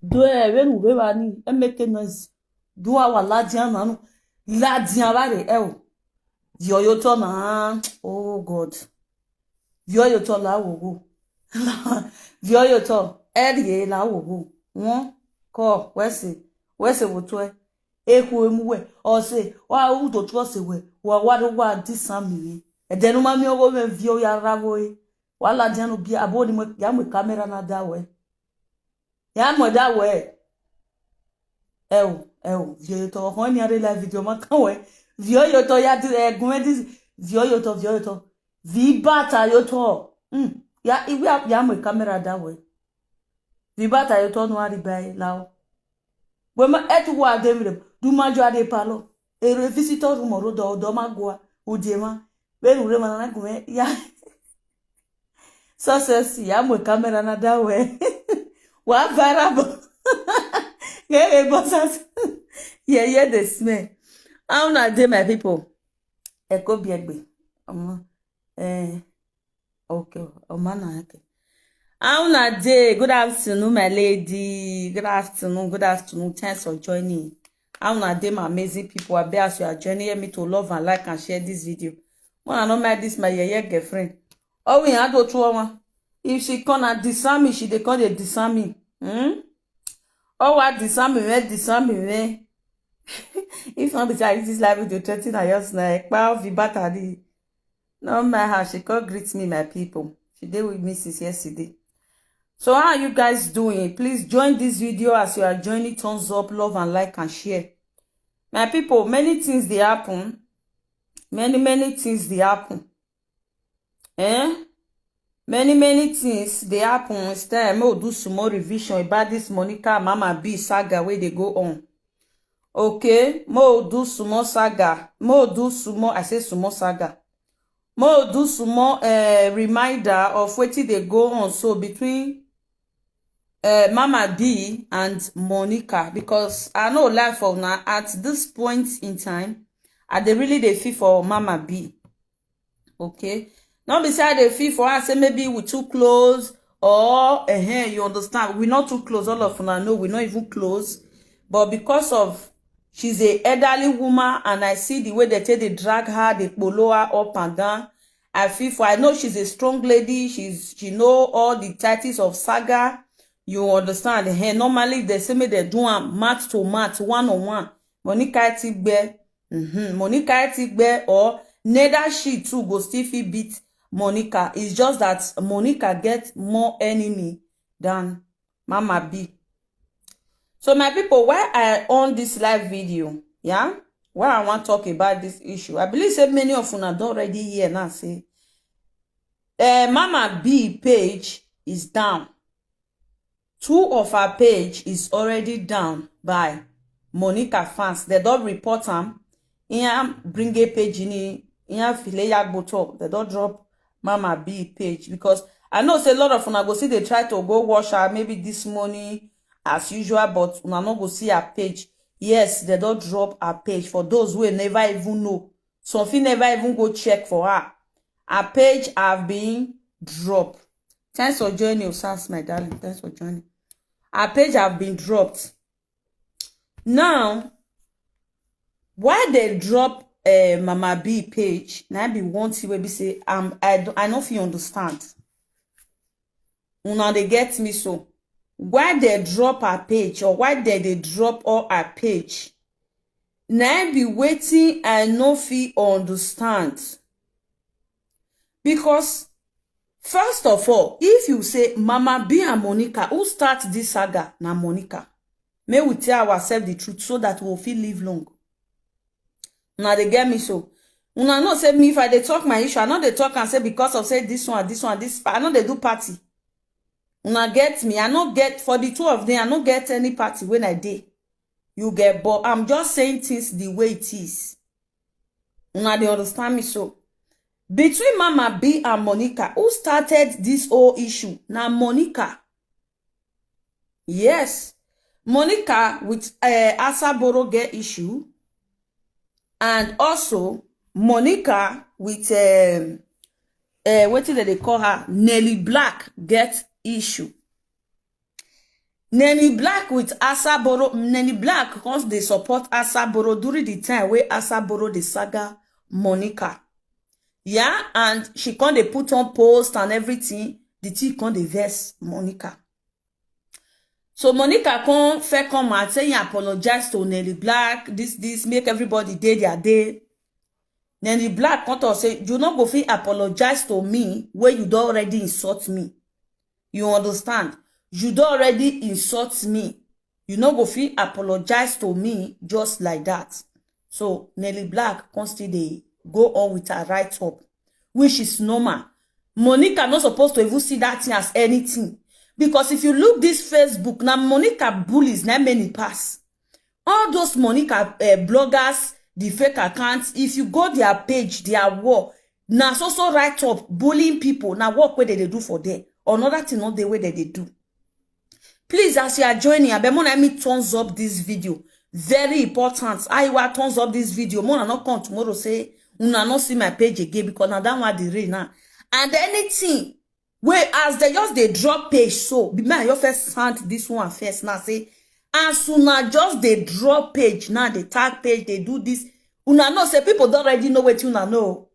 Do when we were ni make noise. Do our ladian manu. Ladian bare el. Vioyoto na. Oh God. Vioyoto la wogo. Vioyoto. Eddie la wogo. One call. Where's wotwe? Eku emuwe. Or say, wa udo trust we. Wa disami. E denu mami ogo me vio ya ravo. Wala dianu bi abodi mo ya mo camera na dawe. Ya mo dawe. Vioyoto. Honi are la video ma kanwe. Vioyoto ya di egun dis Vioyoto. Vibata yoto. Ya iwi ya mo camera dawe. Vibata yoto no ari bai lao. We ma etu wa demre du majo ade palo. E visitor room do magwa udema. We ure mana na gume ya. Success ya mo camera na dawe. Wa variable. Yeah, bossas. Yeah, the smell. How na dey my people? Eko biegbe. Okay. Okay. How na dey? Good afternoon, my lady. Good afternoon. Thanks for joining. How na dey, my amazing people? I bet as you are joining me to love and like and share this video. When I don't mind this, my girlfriend. Oh, we had to one. If she can't disarm me, she they can't disarm me. Oh, what disarm me. If not beside this live video 13 years now, wow, Vibatadi. No matter how she can't greet me, my people. She did with me since yesterday. So how are you guys doing? Please join this video as you are joining. Thumbs up, love and like and share. My people, many things they happen. Many things they happen. Many things they happen. Instead, I do some more revision about this Monica Mama B saga where they go on. Okay, mo do some more saga. Mo do some more. I say some more saga. Mo do some more reminder of what they go on. So between Mama B and Monica, because I know life for now at this point in time, they really they feel for Mama B. Okay, not beside they feel for her. Say maybe we too close or you understand? We're not too close. All of us know we're not even close, but because of she's a elderly woman, and I see the way they drag her, they follow her up and down. I feel for. I know she's a strong lady. She know all the titles of saga. You understand? Normally they say me they do mat to mat, one-on-one. Monica Tigbe, Monica Tigbe, or neither she too go still fit beat Monica. It's just that Monica gets more enemy than Mama B. So my people, why I on this live video, yeah, why I want to talk about this issue, I believe say many of you don't already hear now say, Mama B page is down. 2 of her page is already down by Monica fans. They don't report them. Bring a page in Fileya Boto. They don't drop Mama B page because I know say a lot of una go see they try to go wash her maybe this morning as usual, but una no go see her page. Yes, they don't drop her page for those who never even know. Some never even go check for her. Her page have been dropped. Thanks for joining us, my darling. Thanks for joining. Her page have been dropped. Now, why they drop Mama B page? Now be one thing where be say I don't feel understand. Una they get me so. Why they drop her page or why they drop all her page? Now be waiting and no feel understand. Because first of all, if you say Mama B and Monica, who start this saga? Now Monica. May we tell ourselves the truth so that we'll feel live long. Now they get me so. Una not say me if I they talk my issue, I know they talk and say because of say this one, I know they do party. Una get me. I not get for the 2 of them. I not get any party when I did. You get, but I'm just saying things the way it is. Una they understand me so. Between Mama B and Monica, who started this whole issue? Now Monica. Yes, Monica with Asaboro get issue, and also Monica with what did they call her? Nelly Black get issue. Nanny Black with Asaboro, Nanny Black because they support Asaboro during the time where Asaboro the saga Monica. Yeah, and she can't they put on post and everything. The tea can't they verse Monica. So Monica come and say, apologize to Nelly Black, this, make everybody day their day. Nelly Black can't say, you not go fit apologize to me where you don't already insult me. You understand? You don't already insult me. You not go fit apologize to me just like that. So Nelly Black constantly go on with her write-up, which is normal. Monica not supposed to even see that thing as anything. Because if you look this Facebook, now Monica bullies, not many pass. All those Monica bloggers, the fake accounts, if you go their page, their war, now so write up bullying people, now what way they do for them. Or another thing, not the way that they do. Please, as you are joining, I bet me thumbs up this video. Very important. I will thumbs up this video. Mona not come tomorrow say, una not see my page again because now that one the rain now. And anything. Where as they drop page so be my your first hand this one first now say as soon as just they drop page now they tag page they do this una know say people don't already know what you know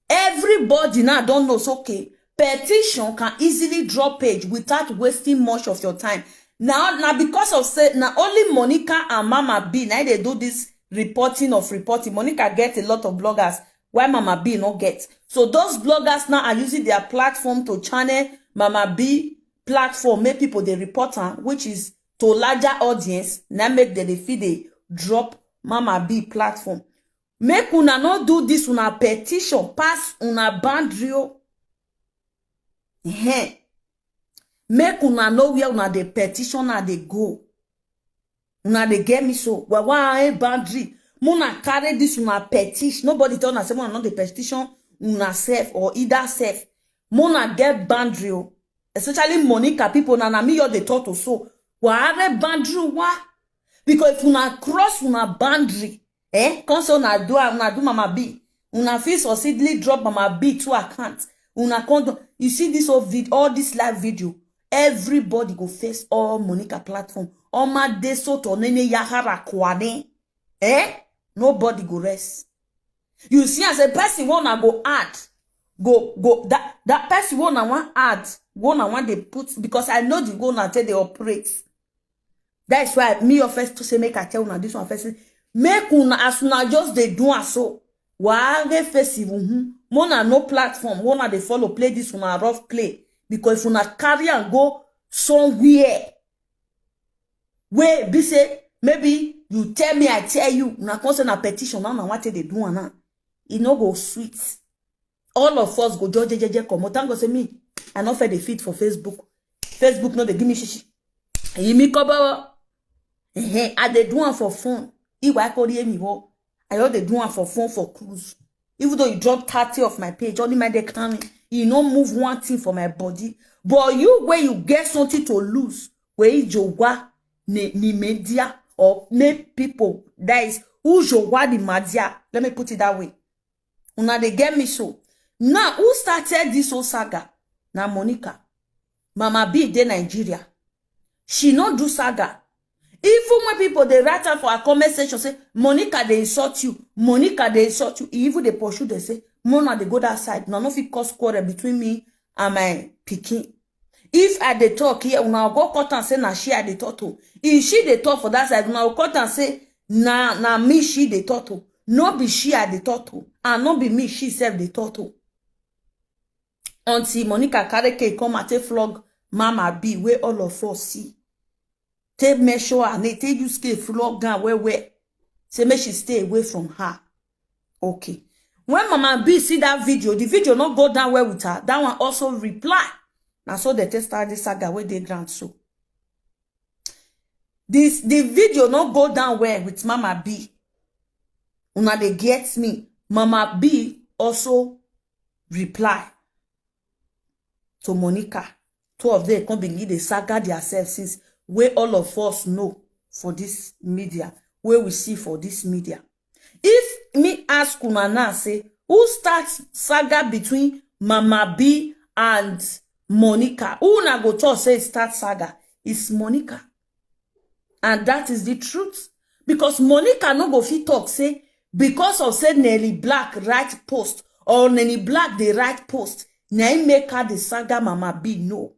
everybody now don't know so okay petition can easily drop page without wasting much of your time now because of say now only Monica and Mama B now they do this reporting. Monica get a lot of bloggers why Mama B not get. So those bloggers now are using their platform to channel Mama B platform, make people they report on, which is to larger audience, now make the feed they drop Mama B platform. Make una not do this una petition, pass una boundary. Make una know where una the petition and they go. Una they get me so. Why boundary? Mona carry this una petition. Nobody tell us say mona not the petition una self or either self. Mona get boundary. Especially Monica people na me you the thought or so. Why boundary wa? Because if una cross una boundary, come so una do Mama B. Una feel succeedingly drop Mama B to account. Una come you see this all this live video. Everybody go face all Monica platform. All my day so to nene yahara kwane. Nobody go rest. You see, as a person wanna go add, go that person wanna want add, want they put because I know the go na tell they operate. That's why me your first to say make I tell una this one first. Make una as una just they do so. Why face even mona no platform, wanna they follow play this una rough play because if una carry and go somewhere where be say maybe you tell me, I tell you, na concern a petition, now what they do now. It no go sweet. All of us go judge come. Thank God say me, I not for the feed for Facebook. Facebook no they give me shishi. You me cover. I they do one for fun. If I call me wo, I all they do one for fun for cruise. Even though you drop 30 of my page, only my day coming, you no move one thing for my body. But you where you get something to lose, where you jowa ni media. Or make people that is who jowa the media. Let me put it that way. Una they get me so. Now who started this whole saga? Now Monica. Mama B de Nigeria. She not do saga. Even when people they write out for a comment section say Monica they insult you. Monica they insult you. Even they pursue they say Mona they go that side. None of it cause quarrel between me and my pikin. If I dey talk here, una go cut and say na she I dey talk to. If she dey talk for that side, una go cut and say na me she dey talk to. No be she I dey talk to, and no be me she self dey talk to. Until Monica carry cake come and take flog Mama B where all of us see. Take measure and they take use cake flog down where say make she stay away from her. Okay. When Mama B see that video, the video not go down well with her. That one also reply. Now so they start this saga where they grant so. The video not go down well with Mama B. Una they get me. Mama B also reply to Monica. Two of them come begin the saga themselves since where all of us know for this media, where we see for this media. If me ask una now say who starts saga between Mama B and Monica, who na go talk say start saga? is Monica. And that is the truth. Because Monica no go fit talk say, because of say Nelly Black write post, or Nelly Black they write post, na im make her the saga Mama B. No.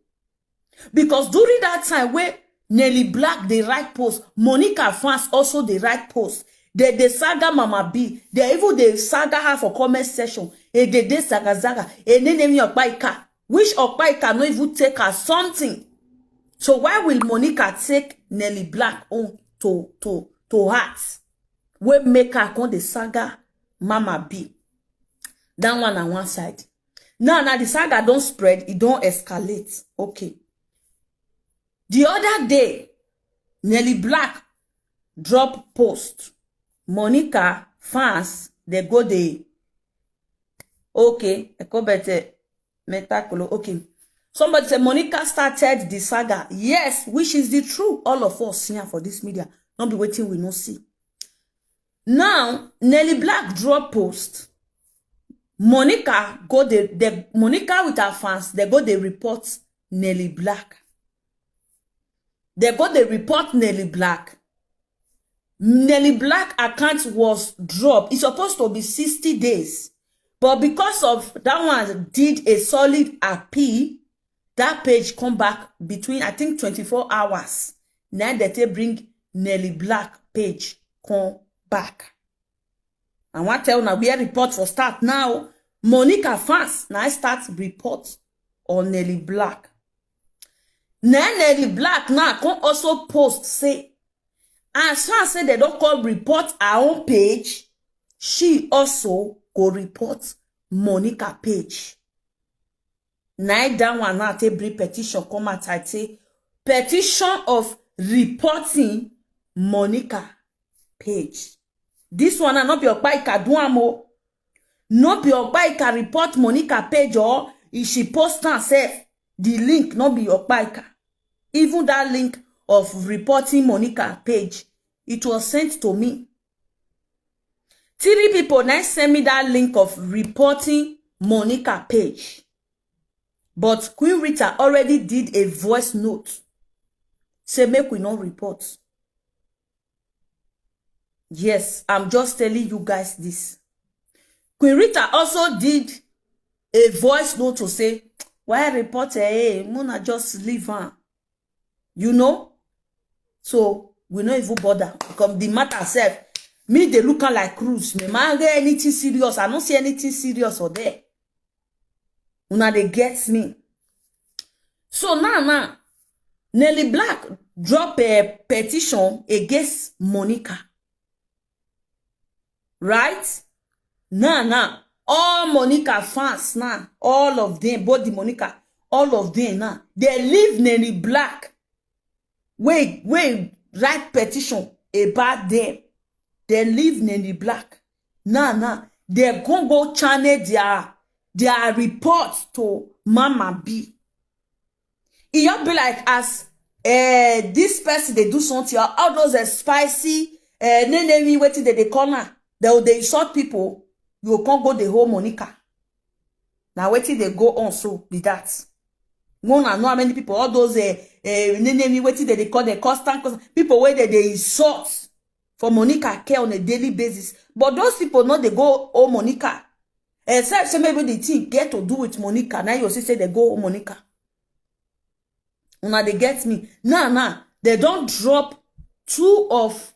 Because during that time where Nelly Black they write post, Monica fans also they write post. They saga Mama B. They even they saga her for comment section. They saga zaga. And then name Okpaika. Which Okpaika no even take her something. So why will Monica take Nelly Black on to heart? We make her con the saga Mama B. That one on one side. Now the saga don't spread, it don't escalate. Okay. The other day, Nelly Black drop post. Monica fans, they go the okay, okay. Somebody said Monica started the saga. Yes, which is the truth. All of us here for this media. Don't be waiting, we no see. Now, Nelly Black drop post. Monica go the Monica with her fans, they go they report Nelly Black. They go they report Nelly Black. Nelly Black account was dropped. It's supposed to be 60 days. But because of that one did a solid appeal, that page come back between, I think, 24 hours. Now that they bring Nelly Black page come back. I want to tell you now, we report for start now. Monica fans now start report on Nelly Black. Now Nelly Black now can also post say, as far as say they don't call report her own page, she also go report Monica page. Now that one now take bring petition come out I say petition of reporting Monica page. This one not be Okpaika do amo. Not be Okpaika report Monica page or if she post herself the link not be Okpaika. Even that link of reporting Monica page, it was sent to me. 3 people now send me that link of reporting Monica page. But Queen Rita already did a voice note. Say make we not report. Yes, I'm just telling you guys this. Queen Rita also did a voice note to say, why report hey, Mona just leave her. You know? So we not even bother. Because the matter self, me they looking like cruise. Me man get anything serious. I don't see anything serious or there. Una they get me. So now, Nelly Black drop a petition against Monica. Right? Now, all Monica fans now, all of them, both the Monica, all of them now, they leave Nelly Black. Wait, write petition about them. They leave Nelly Black. Now, they're gonna go channel their reports to Mama B. It just be like as this person they do something, all those spicy name waiting that they corner. They insult people, you can't go the whole Monica. Now waiting they go on so be that. No know how many people, all those name waiting that they call the constant people where they insult for Monica care on a daily basis. But those people know they go oh Monica. Except say maybe the thing get to do with Monica. Now you say they go oh Monica. Now they get me. Now, they don't drop 2 of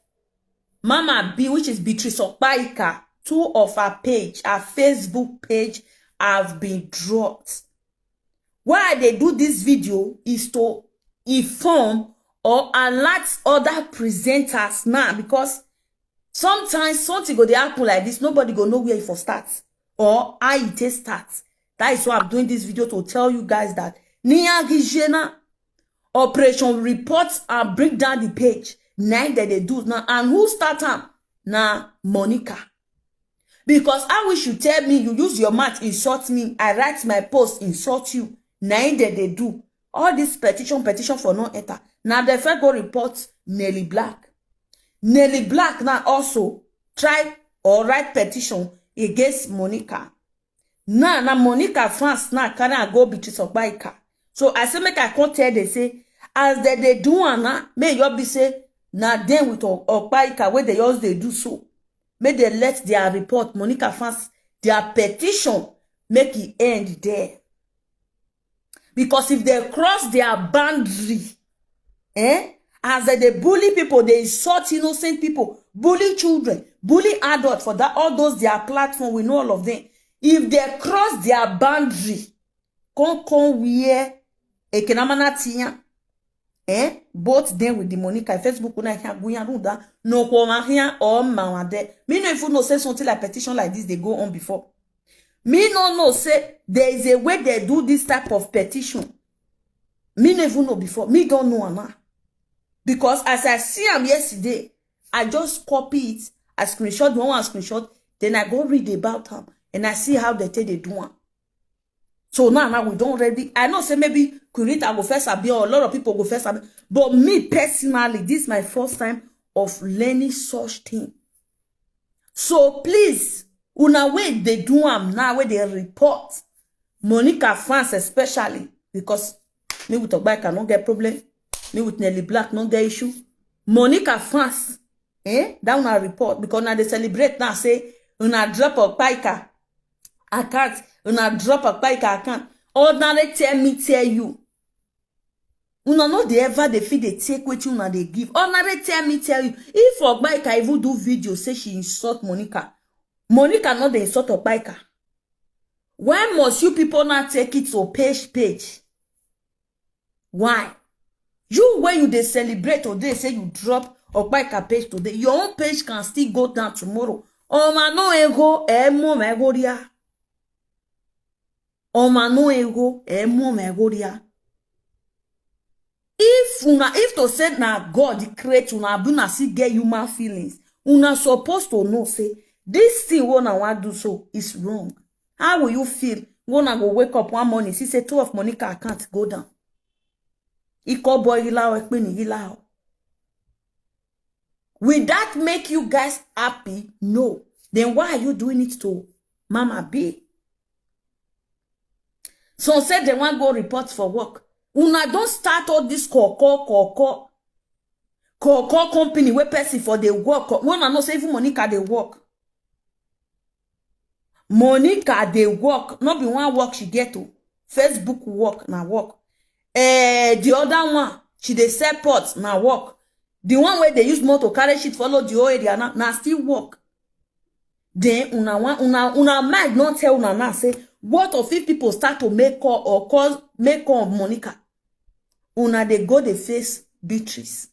Mama B, which is Beatrice Okpaika. 2 of her page, her Facebook page have been dropped. Why they do this video is to inform or alert other presenters now, because sometimes something go dey happen like this, nobody go know where it for starts or how it starts. That is why I'm doing this video to tell you guys that Niagijena operation reports and break down the page. Now that they do now, and who start them? Now Monica. Because I wish you tell me you use your mouth insult me, I write my post insult you. Now that they do all this petition for no enter. Now the first go report Nelly Black. Nelly Black now also try or write petition against Monica. Now Monica fans now can go Beatrice Okpaika. So I say make I can't tell they say As they do and may you be say, now then with Okpaika, where they just they do so. May they let their report, Monica fans, their petition, make it end there. Because if they cross their boundary, as they bully people, they insult innocent people, bully children, bully adults for that, all those their platform, we know all of them. If they cross their boundary, come where a kenamana tia, both them with the Monica Facebook no here or mawade. Me no if you know say something like petition like this, they go on before. Me no know say there is a way they do this type of petition. Me never know before. Me don't know now. Because as I see them yesterday, I just copy it, I screenshot one screenshot, then I go read about them and I see how they do it. So now we don't ready. I know say maybe Kurita go first abi or a lot of people go first abi, but me personally, this is my first time of learning such thing. So please, una way they do them now, where they report Monica fans especially, because me with Okpaika cannot get problem. Me with Nelly Black no get issue. Monica fans, that una report because now they celebrate now say una drop Okpaika account, una drop Okpaika account. Ordinary tell you. Una know they ever they feel they take what you una they give. Ordinary tell you. If Okpaika even do video say she insult Monica, Monica not the insult Okpaika. Why must you people not take it to page? Why? You when you they celebrate today say you drop Okpaika page today, your own page can still go down tomorrow. Oh man no ego mo megoria. Oh man no ego mo megoria. If to say na God create una do not see get human feelings, una supposed to know say this thing one want do so is wrong. How will you feel? Wanna go wake up one morning, see say 2 of Monica account go down. Iko boy hilao. Will that make you guys happy? No. Then why are you doing it to Mama B? Some said they want go report for work. Una don't start all this koko company where person for the work. One not say even Monica they work. Monica they work. Not be one work she get to. Facebook work na work. The other one, she dey sell pots na work. The one where they use motor carry shit follow the whole area na still work. Then una might not tell una now say what of if people start to make call or make call of Monica. Una they go the face Beatrice.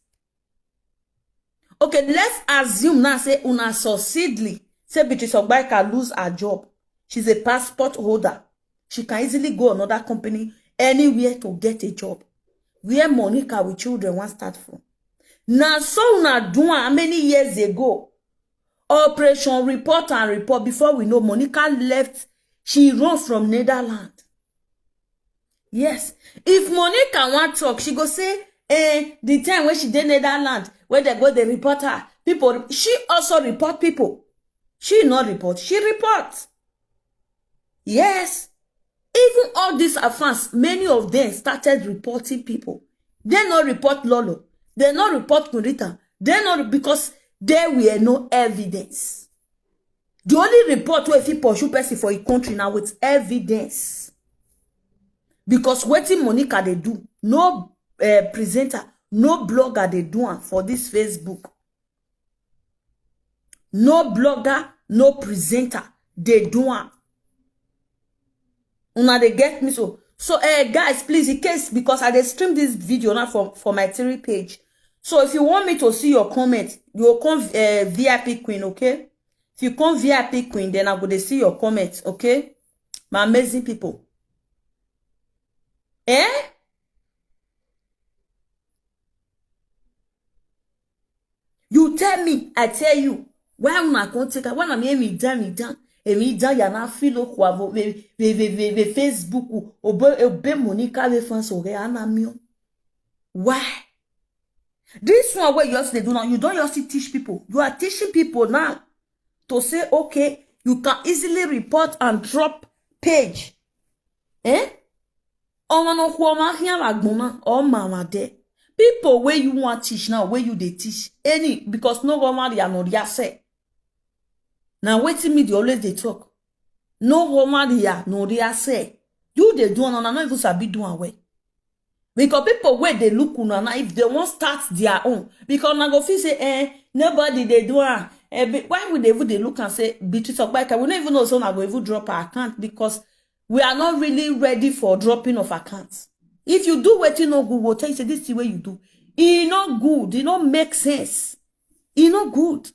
Okay, let's assume now say una succeedly say Beatrice Okpaika lose her job. She's a passport holder. She can easily go another company anywhere to get a job. Where Monica with children want start from. Now so una do how many years ago? Operation report and report before we know Monica left. She run from Netherlands. Yes. If Monica want talk, she go say, the time when she did Netherlands, where they go, they report her. People, she also report people. She not report, she reports. Yes. Even all these affairs, many of them started reporting people. They not report Lolo. They not report Kurita. They not because there were no evidence. The only report where if you pursue person for a country now with evidence. Because what Monica they do, no presenter, no blogger they do for this Facebook. No blogger, no presenter they do. Una they get me so. So guys, please, in case because I stream this video now for my theory page. So if you want me to see your comment, you come VIP Queen, okay? If you come VIP Queen, then I'm gonna see your comments, okay? My amazing people. You tell me, I tell you, why am I going to take when I'm me down. Et me dit, ya na filo kwa Facebook obe Monica ve France ore anamio. Why? This one where you also do now, you don't just teach people. You are teaching people now to say, okay, you can easily report and drop page. Omano kwa ma hiya magbona o mama de. People where you want teach now, where you they teach any because no woman ya no dia say. Now waiting me they always they talk. No woman ya no dia say. You they do no not even sabi do away. Because people where they look una if they want start their own. Because now go feel say nobody they do why would they even they look and say Beatrice Okpaika? We don't even know so now go even drop our account because we are not really ready for dropping of accounts. If you do what you know good, will tell you say this is the way you do. It not good. It not make sense. It not good.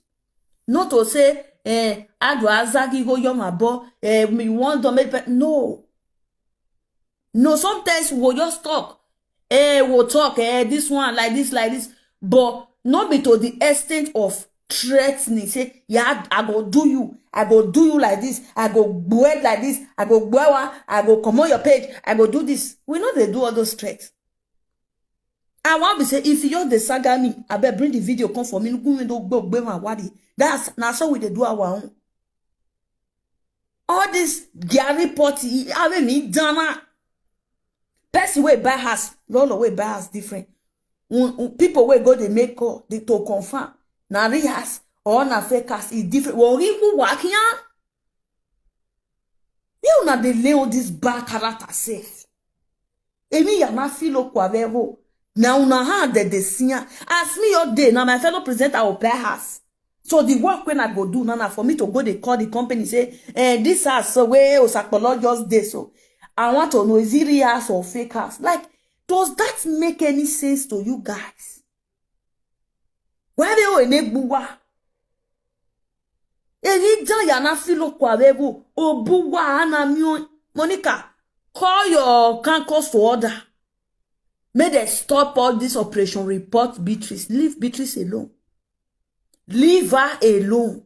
Not to say Ado Azagi go young abo me want to make no. No, sometimes we'll just talk. We'll talk this one like this, but not be to the extent of threatening. Say, yeah, I go do you like this, I go bread like this, I go come on your page, I go do this. We know they do all those threats. I want to say, if you're the saga me, I better bring the video come for me. That's now so we they do our own. All this Gary Potty, I mean, Dana. Person way buy house, roll away buy house different. People will go they make call they to confirm. Na real house or na fake house is different. Well, who work here? You na they lay on this bad character safe. Emi ya na feel kwa vevo. Na una hand de senior. Ask me your day. Now my fellow presenter will buy house. So the work when I go do now for me to go they call the company say this house so way Osakpolo just day so. I want to know is it real house or fake house? Like, does that make any sense to you guys? Where they are in Buwa? Any day you na feel kwa vevo o Buwa ana mion. Monica, call your cancers to order. May they stop all this operation. Report Beatrice. Leave Beatrice alone. Leave her alone.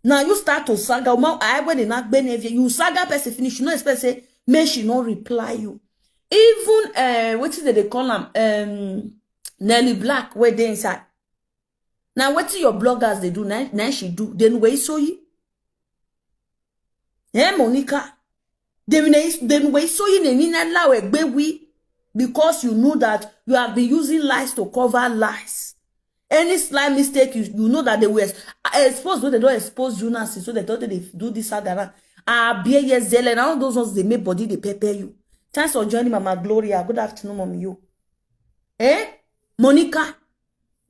Now you start to saga. I when they not benefit you saga person finish. You know expect say may she not reply you. Even what is it they call them? Nelly Black where they inside. Now what is your bloggers they do? Now she do. Then wait so you. Monica. Then wait so you need not allow a baby because you know that you have been using lies to cover lies. Any slight mistake, you know that they were exposed, though they don't expose you now, so they thought they do this around. Be yes, and all those ones they make body, they prepare you. Thanks for joining Mama Gloria. Good afternoon, Mommy. You. Monica.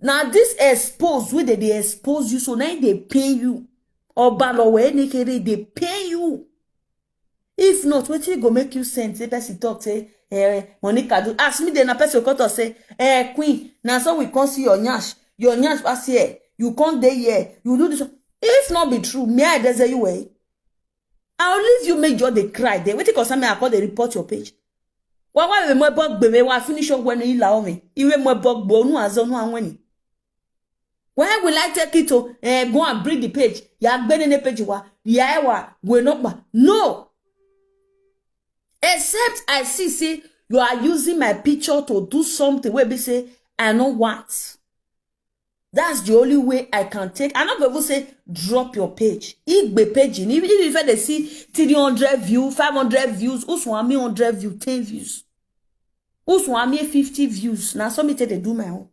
Now this expose, where they expose you, so now they pay you. Or balowe, they pay you. If not, what you go make you sense? Say, person talk, say, Monica, do ask me then a person come to say, Queen, now so we can't see your nyash. Your nyash pass here. You can't day here. You do this. If not be true, me I desert you way. I'll leave you make sure they cry. They wait because I call they report your page. Why my bug baby? Why finish up when you allow me? Even my bug bonu as on one winning. Why will I take it to go and bring the page? Ya been in the page wa we not no. Except I see you are using my picture to do something where we say I don't want. That's the only way I can take. I'm not going to say drop your page. If be page, even if they see 300 views, 500 views, who's want me 100 views, 10 views, who's want me 50 views. Now some they do my own.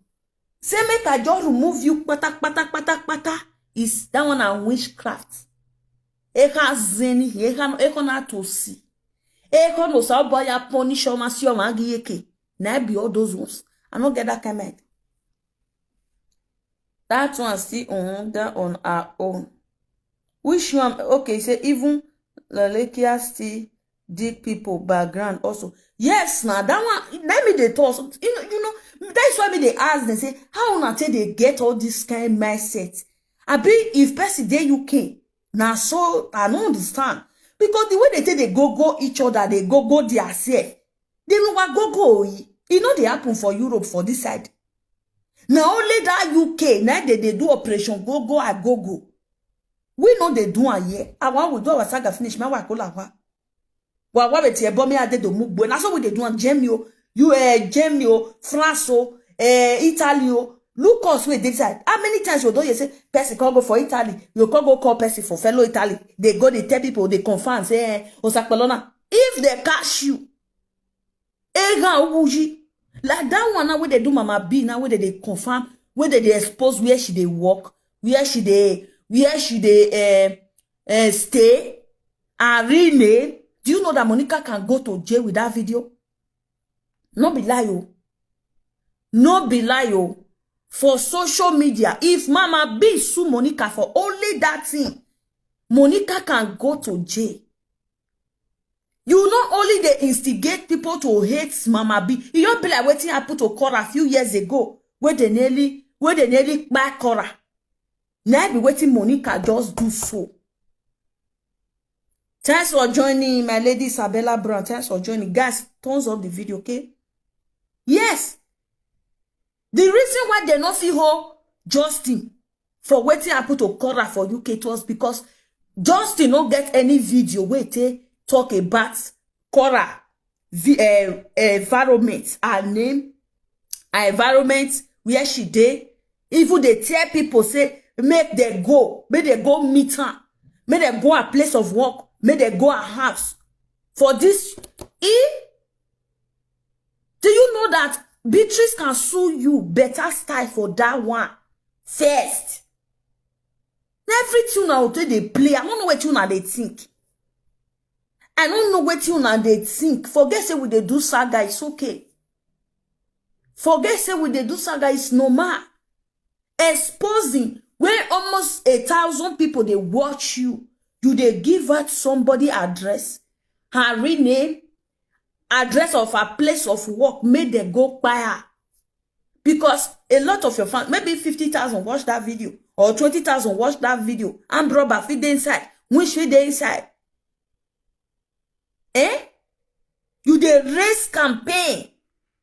Say make I just remove you. Pata. Is that one a witchcraft? Eka zeni, eka na to see. Eka no sa boy ya punish or masi or magi eke. Na be all those ones. I don't get that comment. That one still on our own. Which one? Okay, say even Lalekia still dig people background also. Yes, now that one. Let me they talk. You know. That's why me they ask. They say how not they get all this kind of mindset. I be if person there you can. Now so I don't understand because the way they say they go each other, they go their self. They know what go. You know they happen for Europe for this side. Now only that UK, now they do operation go I go. We know they do a year. I want we do our saga finish. My wife kola wa. Wa beti ebomi ade do mugbo. That's what we they do on Gemio, Gemio, France, Italy. Look us where they decide. How many times you do you say person can go for Italy? You can go call person for fellow Italy. They go, they tell people, they confirm, say Osakpolona. If they catch you, ega uji. Like that one now where they do Mama B, now where they confirm, where they expose where she they work, where she they stay, and rename. Do you know that Monica can go to jail with that video? No be lie, oh. No be lie, oh. For social media, if Mama B sue Monica for only that thing, Monica can go to jail. You not only they instigate people to hate Mama B, you don't be like waiting happened to Cora a few years ago, where they nearly back Cora. Now be waiting Monica just do so. Thanks for joining, my lady Isabella Brown. Thanks for joining. Guys, thumbs up the video, okay? Yes. The reason why they not feel hold Justin for waiting happened to Cora for UK, it was because Justin don't get any video where they talk about Cora environment, her name, her environment, where she dey. Even they tell people, say, make they go meet her, make they go a place of work, make they go a house. For this, do you know that Beatrice can sue you better style for that one first? Everything now they play. I don't know what you now they think. I don't know what you now they think. Forget say we they do saga, it's okay. Forget say we they do saga, it's normal. Exposing where almost 1,000 people they watch you. You they give out somebody address, her rename, address of a place of work, made them go buy her. Because a lot of your fans, maybe 50,000 watch that video, or 20,000 watch that video, and rubber feed inside, which feed inside. You they raise campaign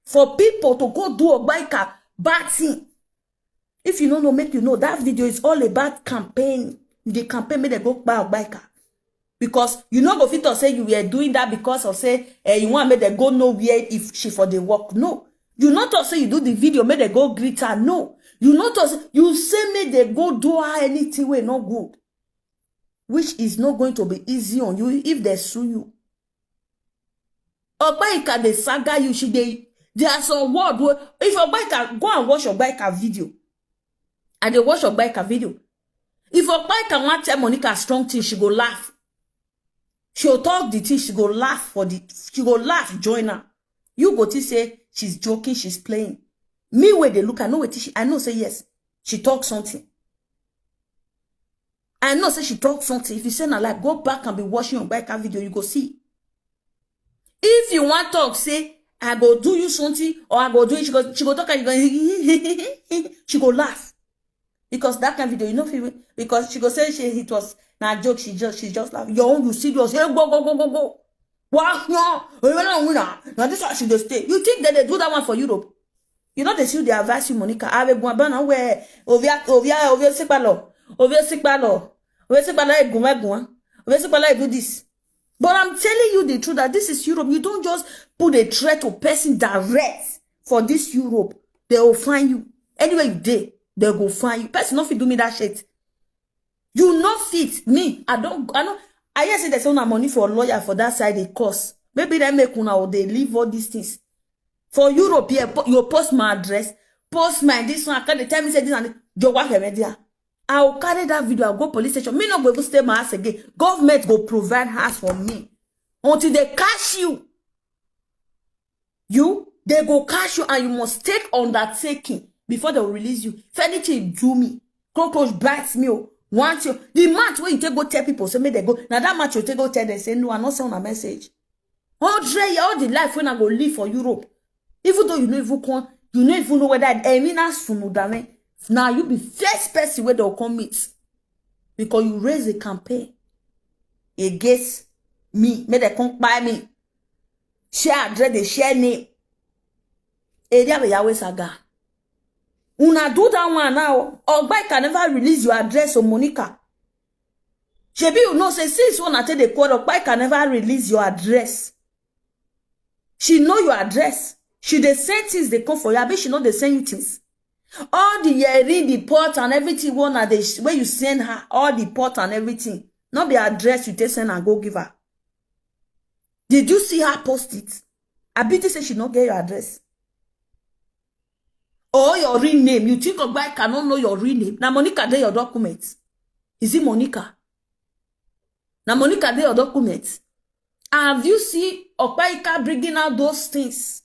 for people to go do a bad thing. If you don't know, make you know that video is all about campaign. You the campaign make them go buy a biker. Because you know go fit to say you were doing that because of say you want make them go nowhere if she for the work. No. You not to say you do the video, make them go greet her. No. You not to say you say make them go do her anything way not good. Which is not going to be easy on you if they sue you. Obaika they saga you should there are some word where if Obaika go and watch Obaika video. And they watch Obaika video. If Obaika want tell Monica strong thing, she go laugh. She'll talk the thing, she go laugh she go laugh, join her. You go to say she's joking, she's playing. Me where they look, I know what I know say yes. She talk something. I know say she talk something. If you say now like go back and be watching Obaika video, you go see. If you want talk, say I go do you something or I go do it, she go talk and you go she go laugh. Because that kind of video, you know, because she go say it was not a joke, she just laugh. Your own, you serious, hey, go. Wow, no, now this one she just stay. You think that they do that one for Europe? You know they still they advise you, Monica. I will go about where ovia do this. But I'm telling you the truth that this is Europe. You don't just put a threat to person direct for this Europe. They will find you. Anywhere you did, they'll go find you. Person not fit do me that shit. You not fit me. I know. I hear say there's no money for a lawyer for that side it costs. Maybe they make una or they leave all these things. For Europe, you post my address, post my this one. Can they tell me say this and you work media? I will carry that video. I'll go police station. Me not go to stay my house again. Government go provide house for me until they catch you. They go catch you and you must take undertaking before they will release you. If anything do me, cockroach bites me. Want you the match where you take go tell people, so may they go. Now that match you take go tell them say no, I'm not sending a message. All the life when I go live for Europe. Even though you know you don't even know whether I mean as soon now you be first person where they'll come meet. Because you raise a campaign against me. May they come by me. Share address, they share name. Area be Yahweh saga. Una do that one now. Ogbai can never release your address on Monica. Shebi you know say since one at the court, Ogbai can never release your address. She know your address. She they send things they come for you. I bet she know they send you things. All the earring, the pot and everything one at the where you send her, all the pot and everything. Not the address you take send and go give her. Did you see her post it? I bet you say she not get your address. or your real name. You think Ogbaika cannot know your real name. Now Monica dey your documents. Is it Monica? Now Monica dey your documents. Have you seen Ogbaika bringing out those things?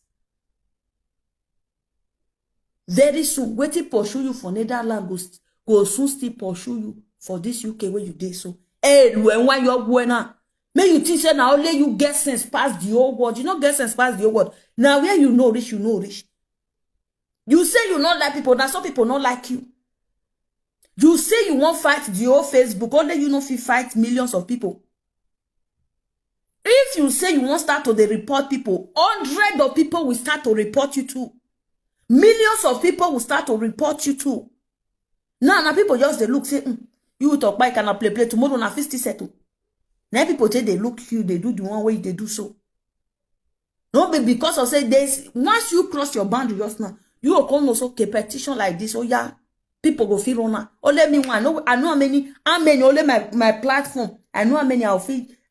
Very soon, waiting pursue you for Netherlands go soon still pursue you for this UK where you dey so. Hey, when you're buena. May you think say now only you get sense past the old world. You not get sense past the old world. Now where you know rich, you know rich. You say you not like people, now some people not like you. You say you won't fight the old Facebook, only you know if you fight millions of people. If you say you won't start to report people, hundreds of people will start to report you too. Millions of people will start to report you too. Now people just they look say, you talk by cannot play tomorrow na 50 settle. Now people say they look you, they do the one way they do so. No, but because of say this, once you cross your boundary just now, you will come also a petition like this. Oh yeah, people go feel on. Oh let me one. I know how many only my platform. I know how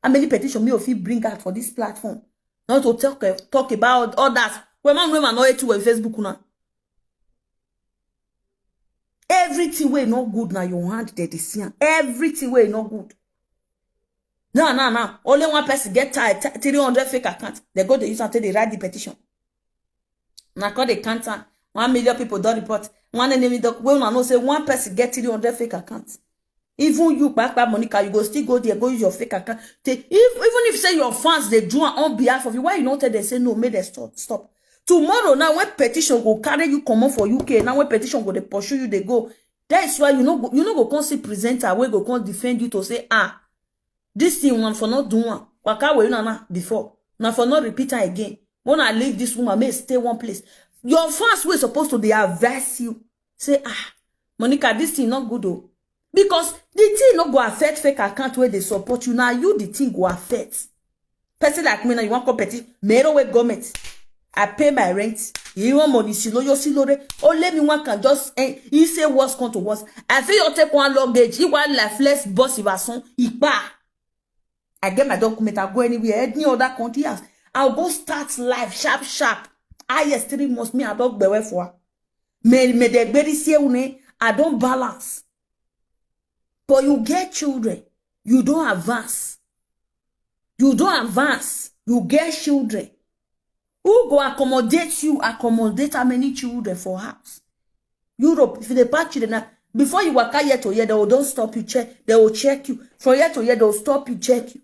many petition me will bring out for this platform. Not to talk about others. When man know it to Facebook now. Everything way not good now your hand they see. Everything way not good. No. Only one person get 300 fake accounts. They go to use until they write the petition. Now call the counter. 1 million people don't report. One enemy doc. Well, I know say one person get 300 fake accounts. Even you back Monica, you go still go there, go use your fake account. Even if say your fans they do on behalf of you, why you not tell they say no, make them stop. Tomorrow now when petition go carry you come on for UK, now when petition go they pursue you, they go. That's why you know go come see presenter, we go come defend you to say this thing one for not doing waka we na before. Now for not repeating again. When I leave this woman, may stay one place. Your fans were supposed to they advise you. Say, Monica, this thing not good though. Because the thing not go affect fake account where they support you. Now you the thing go affect. Person like me now, you want competition. Mero with government. I pay my rent. You want money, silo, you silo. Oh, let me one can just he say what's come to worse. I feel you take one luggage. You want lifeless boss if I son. I get my document, I go anywhere, any other country else. I'll go start life sharp. Yes, 3 months, me, I don't be away for. Me de very see I don't balance. But you get children, you don't advance. You get children. Who go accommodate you, accommodate how many children for house? Europe, if they pack children, before you work year to year, they will don't stop you, check. They will check you. From year to year, they will stop you, check you.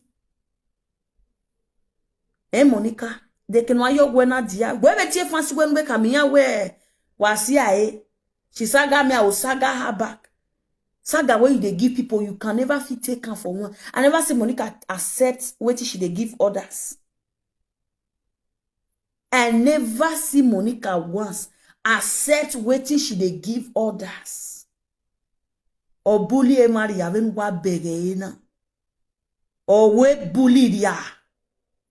Monica, they can why you wena dia. Where be tie fancy when we come here where wasi ae. She saga me, I will saga her back. Saga where they give people, you can never fit take her for one. I never see Monica accept what she they give others. I never see Monica once accept what she they give others. Or bully a Mary haven't wa begena. Or we bully ya.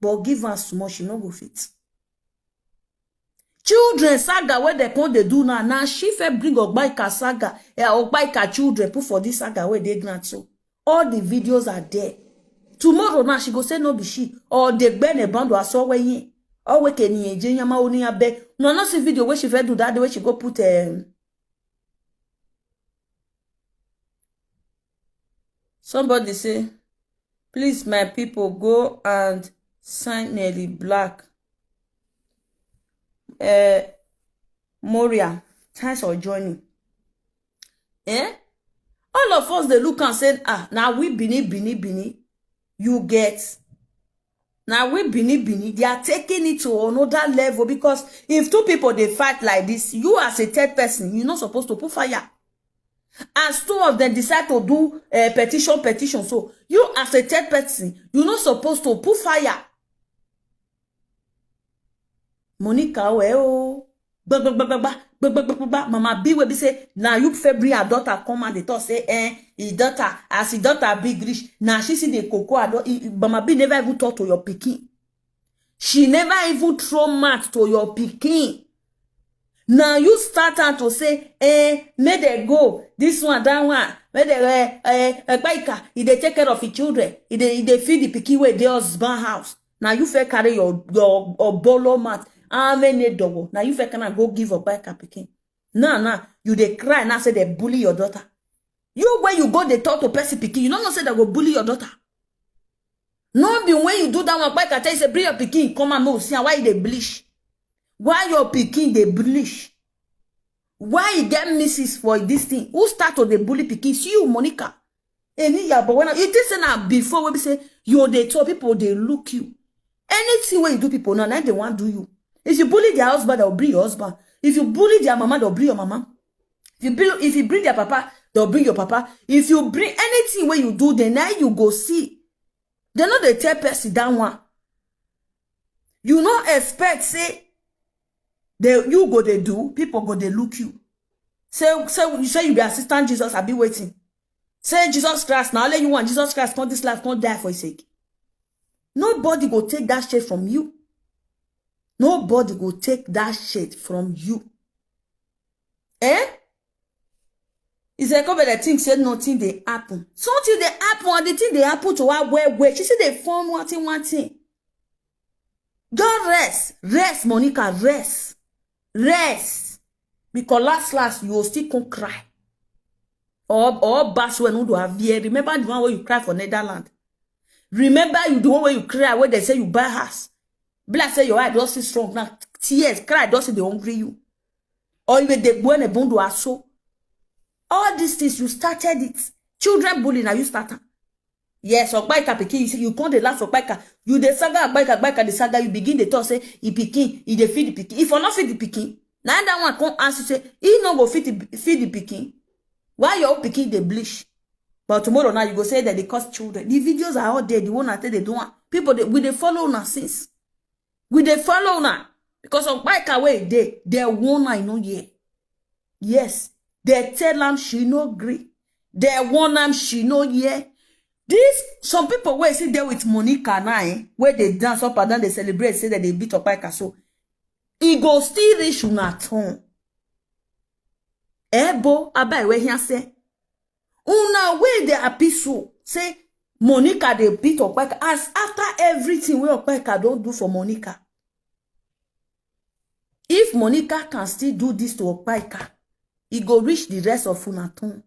But give us small, she no go fit. Children saga where they come they do now. Now she fe bring Ogbaika saga. Ogbaika children put for this saga where they grant so. All the videos are there. Tomorrow now she go say no be she. Or they burn a band or so way. Or we can ye Jenya only a bed. No, not see video where she fe do that the way she go put somebody say, please my people go and sign Nelly Black. Moria, thanks for joining. All of us they look and say, now we bini. You get. Now we bini. They are taking it to another level because if 2 people they fight like this, you as a third person, you're not supposed to put fire. As 2 of them decide to do petition. So you as a third person, you're not supposed to put fire. Monica, well, Mama B will be say, now you February her daughter come and they talk say, his daughter, as his daughter big rich. Now she see the cocoa, Mama B never even talk to your pikin. She never even throw mat to your pikin. Now you start out to say, may they go, this one, that one, may they, they take care of the children, they feed the pikin where they husband house. Now you fair carry your bolo mat. How many double? Now you can go give a bike a picking. Now, you they cry now say they bully your daughter. You when you go they talk to person pikin, you don't know say they go bully your daughter. No be when you do that one, I tell you say bring your pikin come and see why they bleach. Why your pikin they bleach? Why you get misses for this thing? Who start to the bully pikin? See you, Monica. But when you think say now before when we say you they talk people they look you. Anything when you do people now they want do you. If you bully their husband, they'll bring your husband. If you bully their mama, they'll bring your mama. If you bring their papa, they'll bring your papa. If you bring anything where you do, then now you go see. They know they tell person that one. You not expect say you go they do, people go they look you. Say you be assistant Jesus, I be waiting. Say Jesus Christ, now let you want Jesus Christ come this life, come die for his sake. Nobody go take that shit from you. Nobody go take that shit from you. It's like over the thing said nothing they happen. Something they happen and the thing they happen to her where she said they form one thing. Just rest, Monica, rest. Because last you will still can't cry. Or bass when you do have beer. Remember the one where you cry for Netherlands. Remember you the one where you cry where they say you buy house. Black say your eye don't see strong now. Tears, cry don't see they hungry you. Or even they go and a bond to so. All these things you started it. Children bullying now you started. Yes, or bike pikin, you can't the laugh for bike. You the saga bike the saga, you begin the talk say he pikin, he the feed the pikin. If you not feed the pikin, now that one come answer say he no go feed the pikin. Why your pikin they bleach? But tomorrow now you go say that they cause children. The videos are all there. The one that they don't want people they follow now since. We they follow now because of bike away they won't I know yeah. Yes, they tell them she no agree. They want them she no yeah. This some people where see there with Monica now, where they dance up and down, they celebrate, say that they beat up bike so. It go still reach una tongue. Ebo abai where he say. Una way they happy so say Monica they beat up bike as after everything where Opeka don't do for Monica. If Monica can still do this to Opeka, it go reach the rest of Funaton.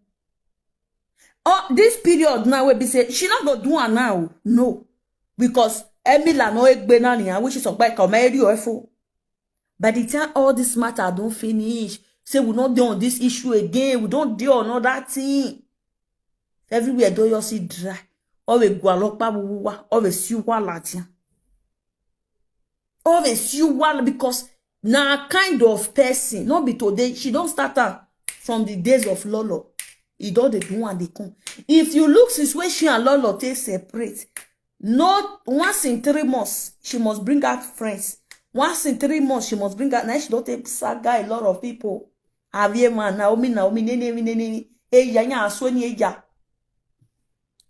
Oh, this period now will be say she not go do one now. No. Because Emila no egbenani which is Opeka marry or fo. By the time all this matter don't finish, say we not do on this issue again, we don't do another thing. Everywhere do you see dry. Always go along pabuwa, always you latia. Always you because now kind of person, not be today, she don't start her from the days of Lolo. It don't they do and they come. If you look since when she and Lolo they separate, not once in 3 months, she must bring out friends. Once in 3 months, she must bring out. Now she don't take saga a lot of people. Javier man, Naomi, nene. Hey, yanya, aswani eja.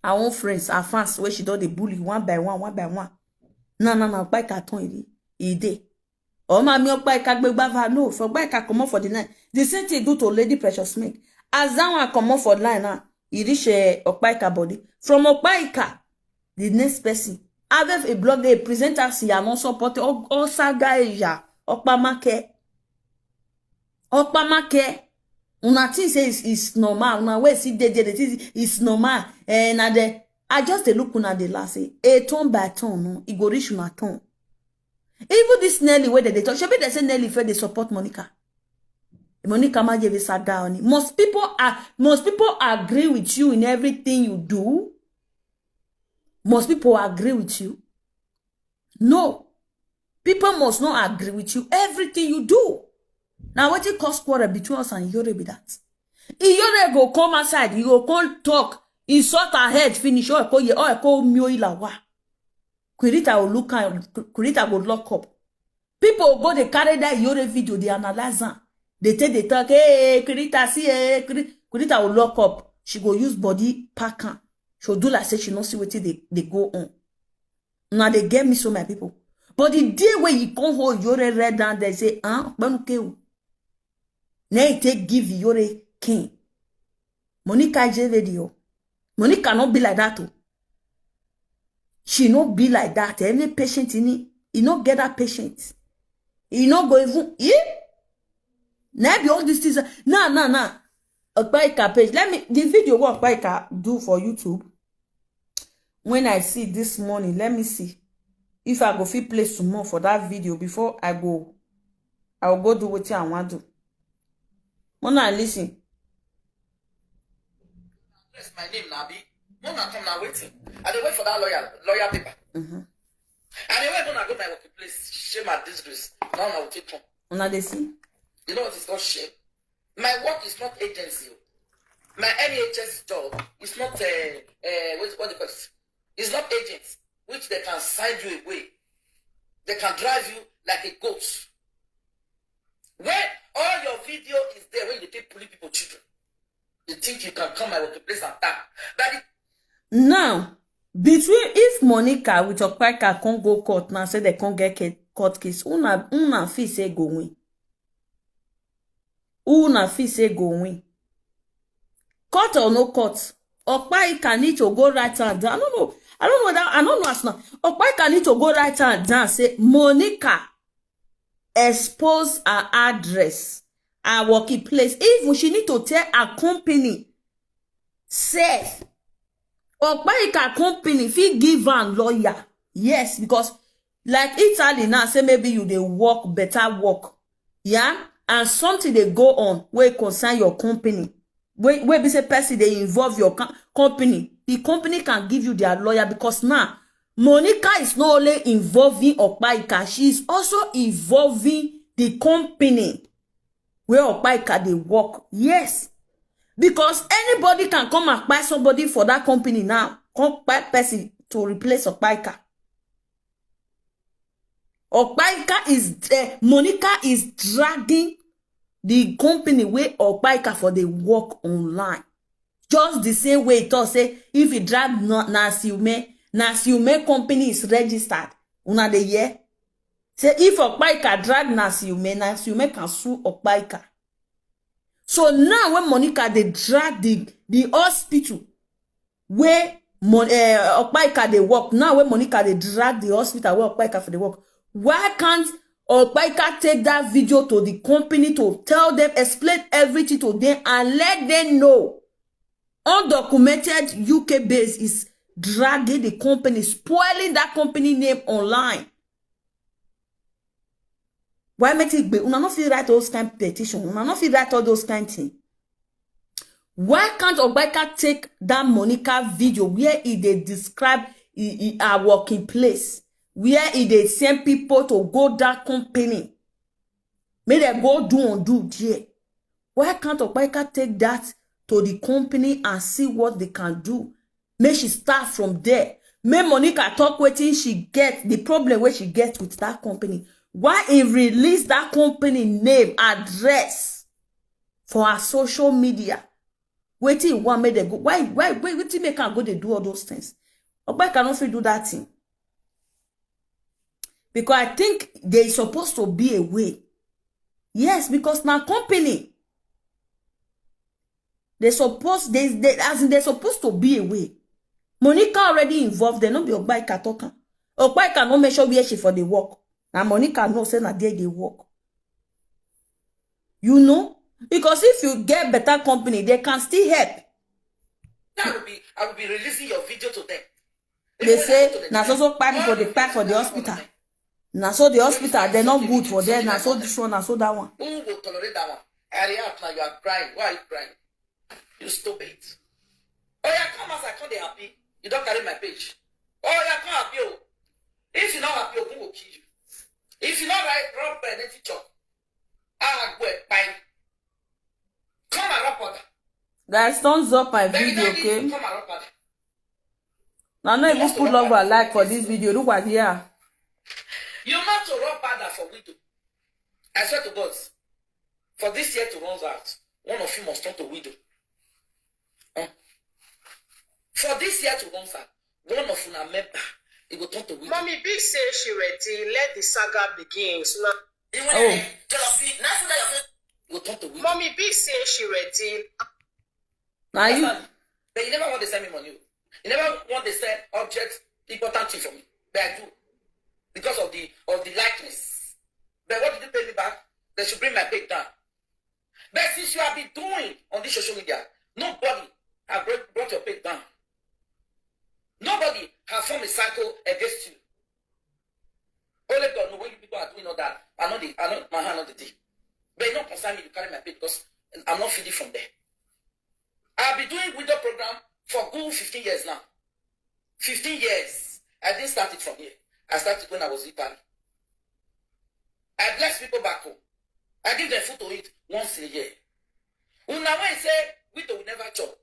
Our own friends, our fans, where she do the bully one by one. No, by carton ide. Oh, my milk by cagbava, no, for by come off for the night. The same thing do to Lady Precious Milk. As that one come off for the line now, he reach Okpaika body. From Okpaika, the next person. Have a blog, they present us here, non support all saga ya, Okpamake. Una thing says is normal. Una way see the is normal. And I just look una the last say a ton by ton, no, it go reach una ton. Even this Nelly where they talk, they say Nelly for they support Monica. Monica ma give saga on it. Most people agree with you in everything you do. Most people agree with you. No. People must not agree with you everything you do. Now what it cause quarrel between us and Iyore be that? Iyore go come outside, you go come talk, he sort her head finish, or call mio ilawa. Kurita will look and Kurita will lock up. People go they carry that Iyore video, they analyze her. They take the talk, hey, Kurita see, Kurita will lock up. She go use body pack her. She'll do like say she not see what they go on. Now they get me so my people. But the day when you come hold Iyore red down, they say, okay. Now you take give Iyore king. Monica J video. Monica not be like that too. She not be like that. Any patient in it, he not get that patient. He not go even Maybe all these things. Nah. Okpaika page. Let me, the video what Okpaika do for YouTube. When I see this morning, let me see if I go fit play some more for that video before I will go do what I want to do. When I listen. That's my name, Nabi. Mona come now waiting. I dey wait for that lawyer paper. And then when I go my workplace, shame and disgrace. Now I will take home. Una dey see? You know what is called shame? My work is not agency. My NHS job is not what they call it? It's not agents, which they can side you away. They can drive you like a goat. When all your video is there, when you take pulling people children, you think you can come my workplace and tap. Now, between if Monica with Okpaika can't go court now, say they can't get court case, una feel say go win. Una feel say go win. Court or no court, Okpaika need to go right hand down. I don't know as now. Okpaika need to go right hand down. Say Monica expose her address, her working place. Even she need to tell her company, say Okpaika company fit give her lawyer. Yes, because like Italy now say maybe you dey work better work, yeah, and something they go on where concern your company. Where be say person they involve your company, the company can give you their lawyer because now Monica is not only involving Okpaika, she is also involving the company where Okpaika they work. Yes, because anybody can come and buy somebody for that company now, come buy person to replace Okpaika. Okpaika is Monica is dragging the company where Okpaika for the work online. Just the same way it all say, if you drag Nasiume company is registered. Una de year. Say if Okpaika drag Nasiume can sue Okpaika. So now when Monica they drag the hospital where Okpaika they work, now when Monica they drag the hospital where Okpaika for the work, why can't Okpaika take that video to the company to tell them, explain everything to them and let them know undocumented UK base is dragging the company, spoiling that company name online? Why make it be? Una not feel write those kind of petition. Una not feel write all those kind of things. Why can't Okpaika take that Monica video where they describe our working place, where they send people to go that company, may they go do there? Why can't Okpaika take that to the company and see what they can do? May she start from there. May Monica talk wetin she get, the problem where she gets with that company. Why he release that company name, address for her social media? Wetin want make they go? Why wetin make her go they do all those things? Okpaika cannot do that thing. Because I think they supposed to be a way. Yes, because now company, they're supposed to be a way. Monica already involved. They not be Okpaika talking. Okpaika no make sure where she for the work. Now Monica no say na there they work. You know, because if you get better company, they can still help. I will be releasing your video to them. They say na so pack for the hospital. Now so the hospital, they're not good for them. Now so this one, now so that one. Who will tolerate that one? I react now, you are crying. Why are you crying? You stupid. Oh yeah, come as I come they happy. You don't carry my page. Oh yeah, come happy. Oh. If you're not happy, who will kill you? If you're not right, run by the teacher. I'll go bye. Come and rap on. Guys, thumbs up my video, okay? Come and rap on. Now no even put love and like for this video. Look at here. You not to run bad for widow. I swear to God, for this year to run out, one of you must turn to widow. For this year to run out, one of you are member, it will turn to widow. Mommy Big say she ready. Let the saga begin. So now, will turn to widow. Mommy Big say she ready. Now you. But you never want to send me money. You never want to send objects important thing from me. But I do. Because of the likeness. But what did you pay me back? They should bring my pay down. But since you have been doing on this social media, nobody has brought your page down. Nobody has formed a cycle against you. Only God knows when you people are doing all that. I know my hand on the day. But it don't concern me to carry my page because I'm not feeding from there. I've been doing widow program for good 15 years now. 15 years. I didn't start it from here. I started when I was in Paris. I bless people back home. I give them food to eat once in a year. When I say widow will never chop,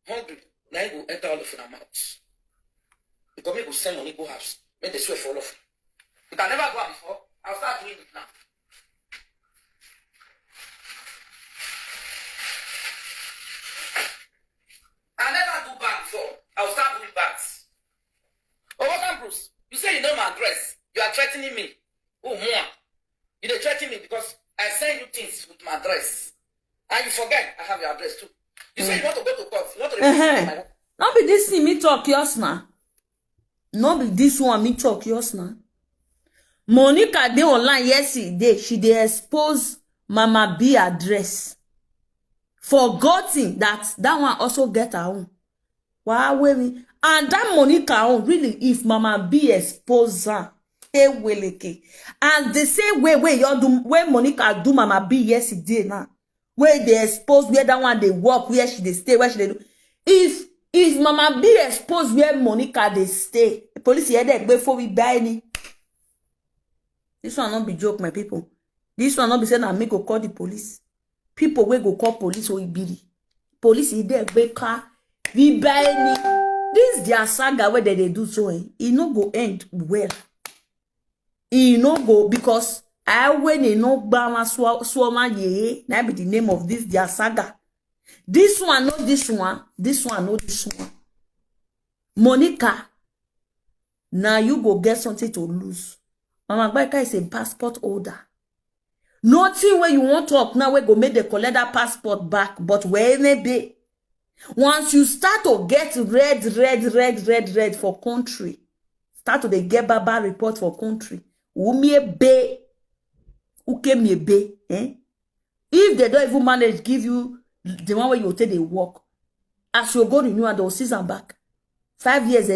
hungry, now you go enter all of our mouths. Because me go send money go house. Make the sweat fall off. It can never go out before. I'll start doing it now. I never do bad before. I'll start doing bad. Oh, welcome, Bruce. You say you know my address. You are threatening me. Oh, more. You dey threaten me because I send you things with my address. And you forget I have your address too. You say you want to go to court. You want to replace my Not be this thing me talk yours now. Not be this one me talk yours now. Monica dey online yesterday. She dey expose Mama B address. Forgetting that one also get her own. Why me? And that Monica own really if Mama B expose her. And the same way where you do when Monica do Mama B yesterday now. Where they expose where that one they work, where she they stay, where she they do. If Mama B expose where Monica they stay, the police here there before we buy any. This one not be joke, my people. This one not be saying I make go call the police. People will go call police or be police is there car we buy any. This their saga where they do so. It no go end well. It no go because I when they no bama swama ye na be the name of this their saga. This one not this one. This one not this one. Monica, now you go get something to lose. Mama Baika is a passport holder. Nothing where you want to talk now we go make the collect that passport back, but where may be. Once you start to get red for country, start to get baba report for country. If they don't even manage give you the one where you take the work, as you go renew and they'll season back. 5 years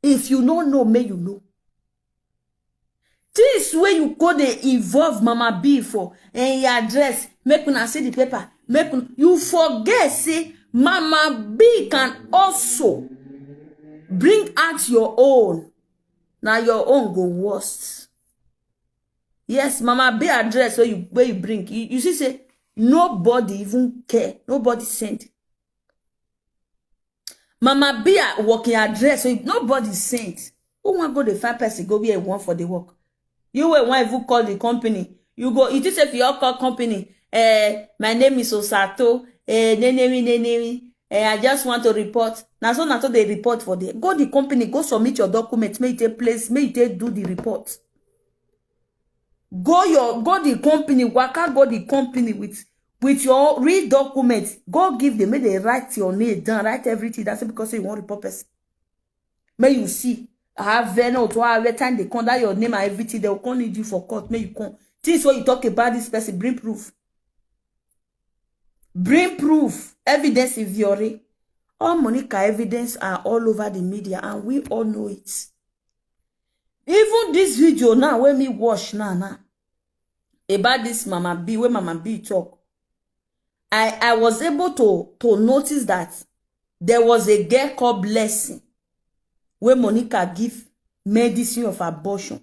if you don't know, may you know. This way you go they involve Mama B for and your address, make una see the paper, you forget say Mama B can also bring out your own. Now your own go worst. Yes, Mama B address where you bring. You see say nobody even care. Nobody sent. Mama B working address so nobody sent. Who want go the 5 person go be a one for the work? You will want to call the company. You go, it is if you call company, my name is Osato, I just want to report. Now so not they report for the go the company, go submit your documents, may take place, may take do the report. Go the company, waka go the company with your real documents. Go give them, may they write your name down, write everything. That's because you want report person. May you see. I have no to every time they come that your name and everything, they will call need you for court. May you come. This what you talk about this person, bring proof. Bring proof. Evidence is your all Monica evidence are all over the media and we all know it. Even this video now, when me watch now about this Mama B, when Mama B talk, I was able to notice that there was a girl called Blessing where Monica give medicine of abortion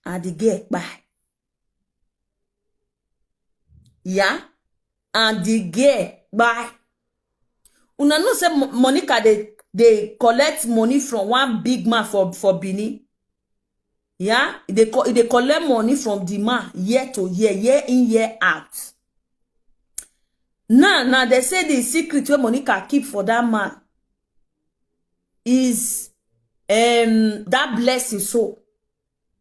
and the girl bye. Yeah, and the girl bye. Una know say Monica they collect money from one big man for Benin. Yeah, they collect money from the man year to year, year in year out. Now they say the secret where Monica keep for that man is that Blessing. So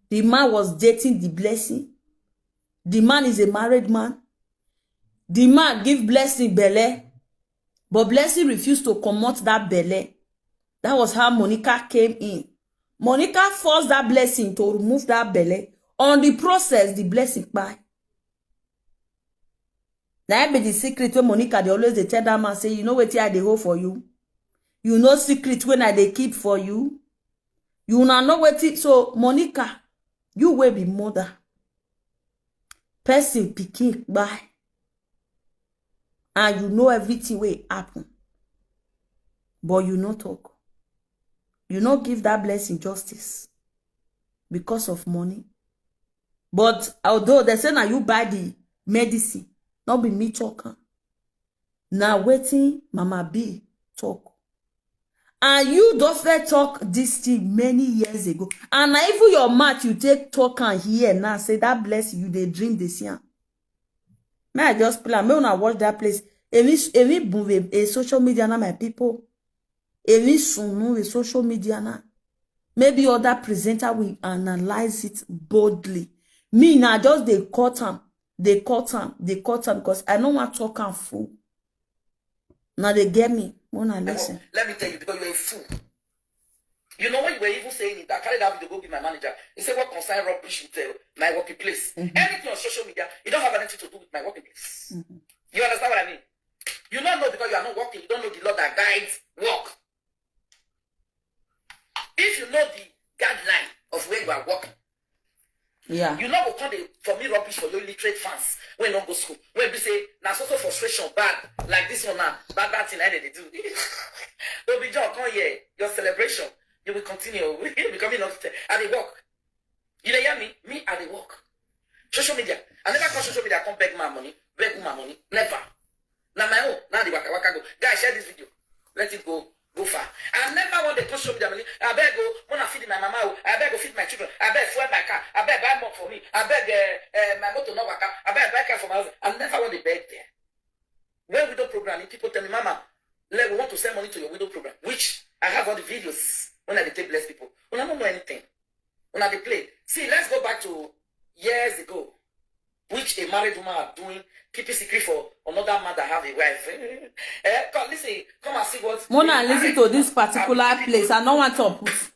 the man was dating the Blessing. The man is a married man. The man give Blessing belle, but Blessing refused to comot that belle. That was how Monica came in. Monica forced that Blessing to remove that belle. On the process, the Blessing bye. That be the secret when Monica, they always they tell that man, say, you know what I they hold for you. You know secret when I they keep for you. You know what it. So, Monica, you will be mother. Person pikin by. And you know everything will happen. But you no talk. You no give that blessing justice. Because of money. But although they say now you buy the medicine, not be me talking. Now waiting, Mama B talk. And you don't talk this thing many years ago. And now even your mouth you take talk and hear now say that bless you, they dream this year. May I just plan? May I watch that place? Every move a social media now, my people. Every soon a social media now. Maybe other presenter will analyze it boldly. Me now just they cut them because I don't want to talk and fool. Now they get me. Wanna listen. Let me tell you, because you're a fool. You know when you were even saying it, I carried that video, go give my manager. He said, what concern rubbish with my working place? Anything on social media, you don't have anything to do with my working place. You understand what I mean? You don't know because you are not working. You don't know the law that guides work. If you know the guideline of where you are working, yeah, you know what kind of for me rubbish for your illiterate fans when you don't go school. When we say now so frustration bad like this one now, bad thing I they do. Don't be just come here, your celebration. You will continue becoming not at the work. You know hear me? Me at the work. Social media. I never call social media come beg my money, never. Now my own, now the waka go. Guys, share this video. Let it go far. I never want the social media money. I beg go, when I feed my mama, I beg go feed my children, I beg fuel my car, I beg buy more for me, I beg my motor no waka, I beg buy car for my house. I never want the beg there. When widow program, people tell me, Mama, we want to send money to your widow program, which I have all the videos when I take bless people. When I don't know anything. When I play. See, let's go back to years ago, which a married woman are doing, keeping secret for another man that have a wife. Come, listen, come and see what. Mona, listen to this particular place. I don't want to put.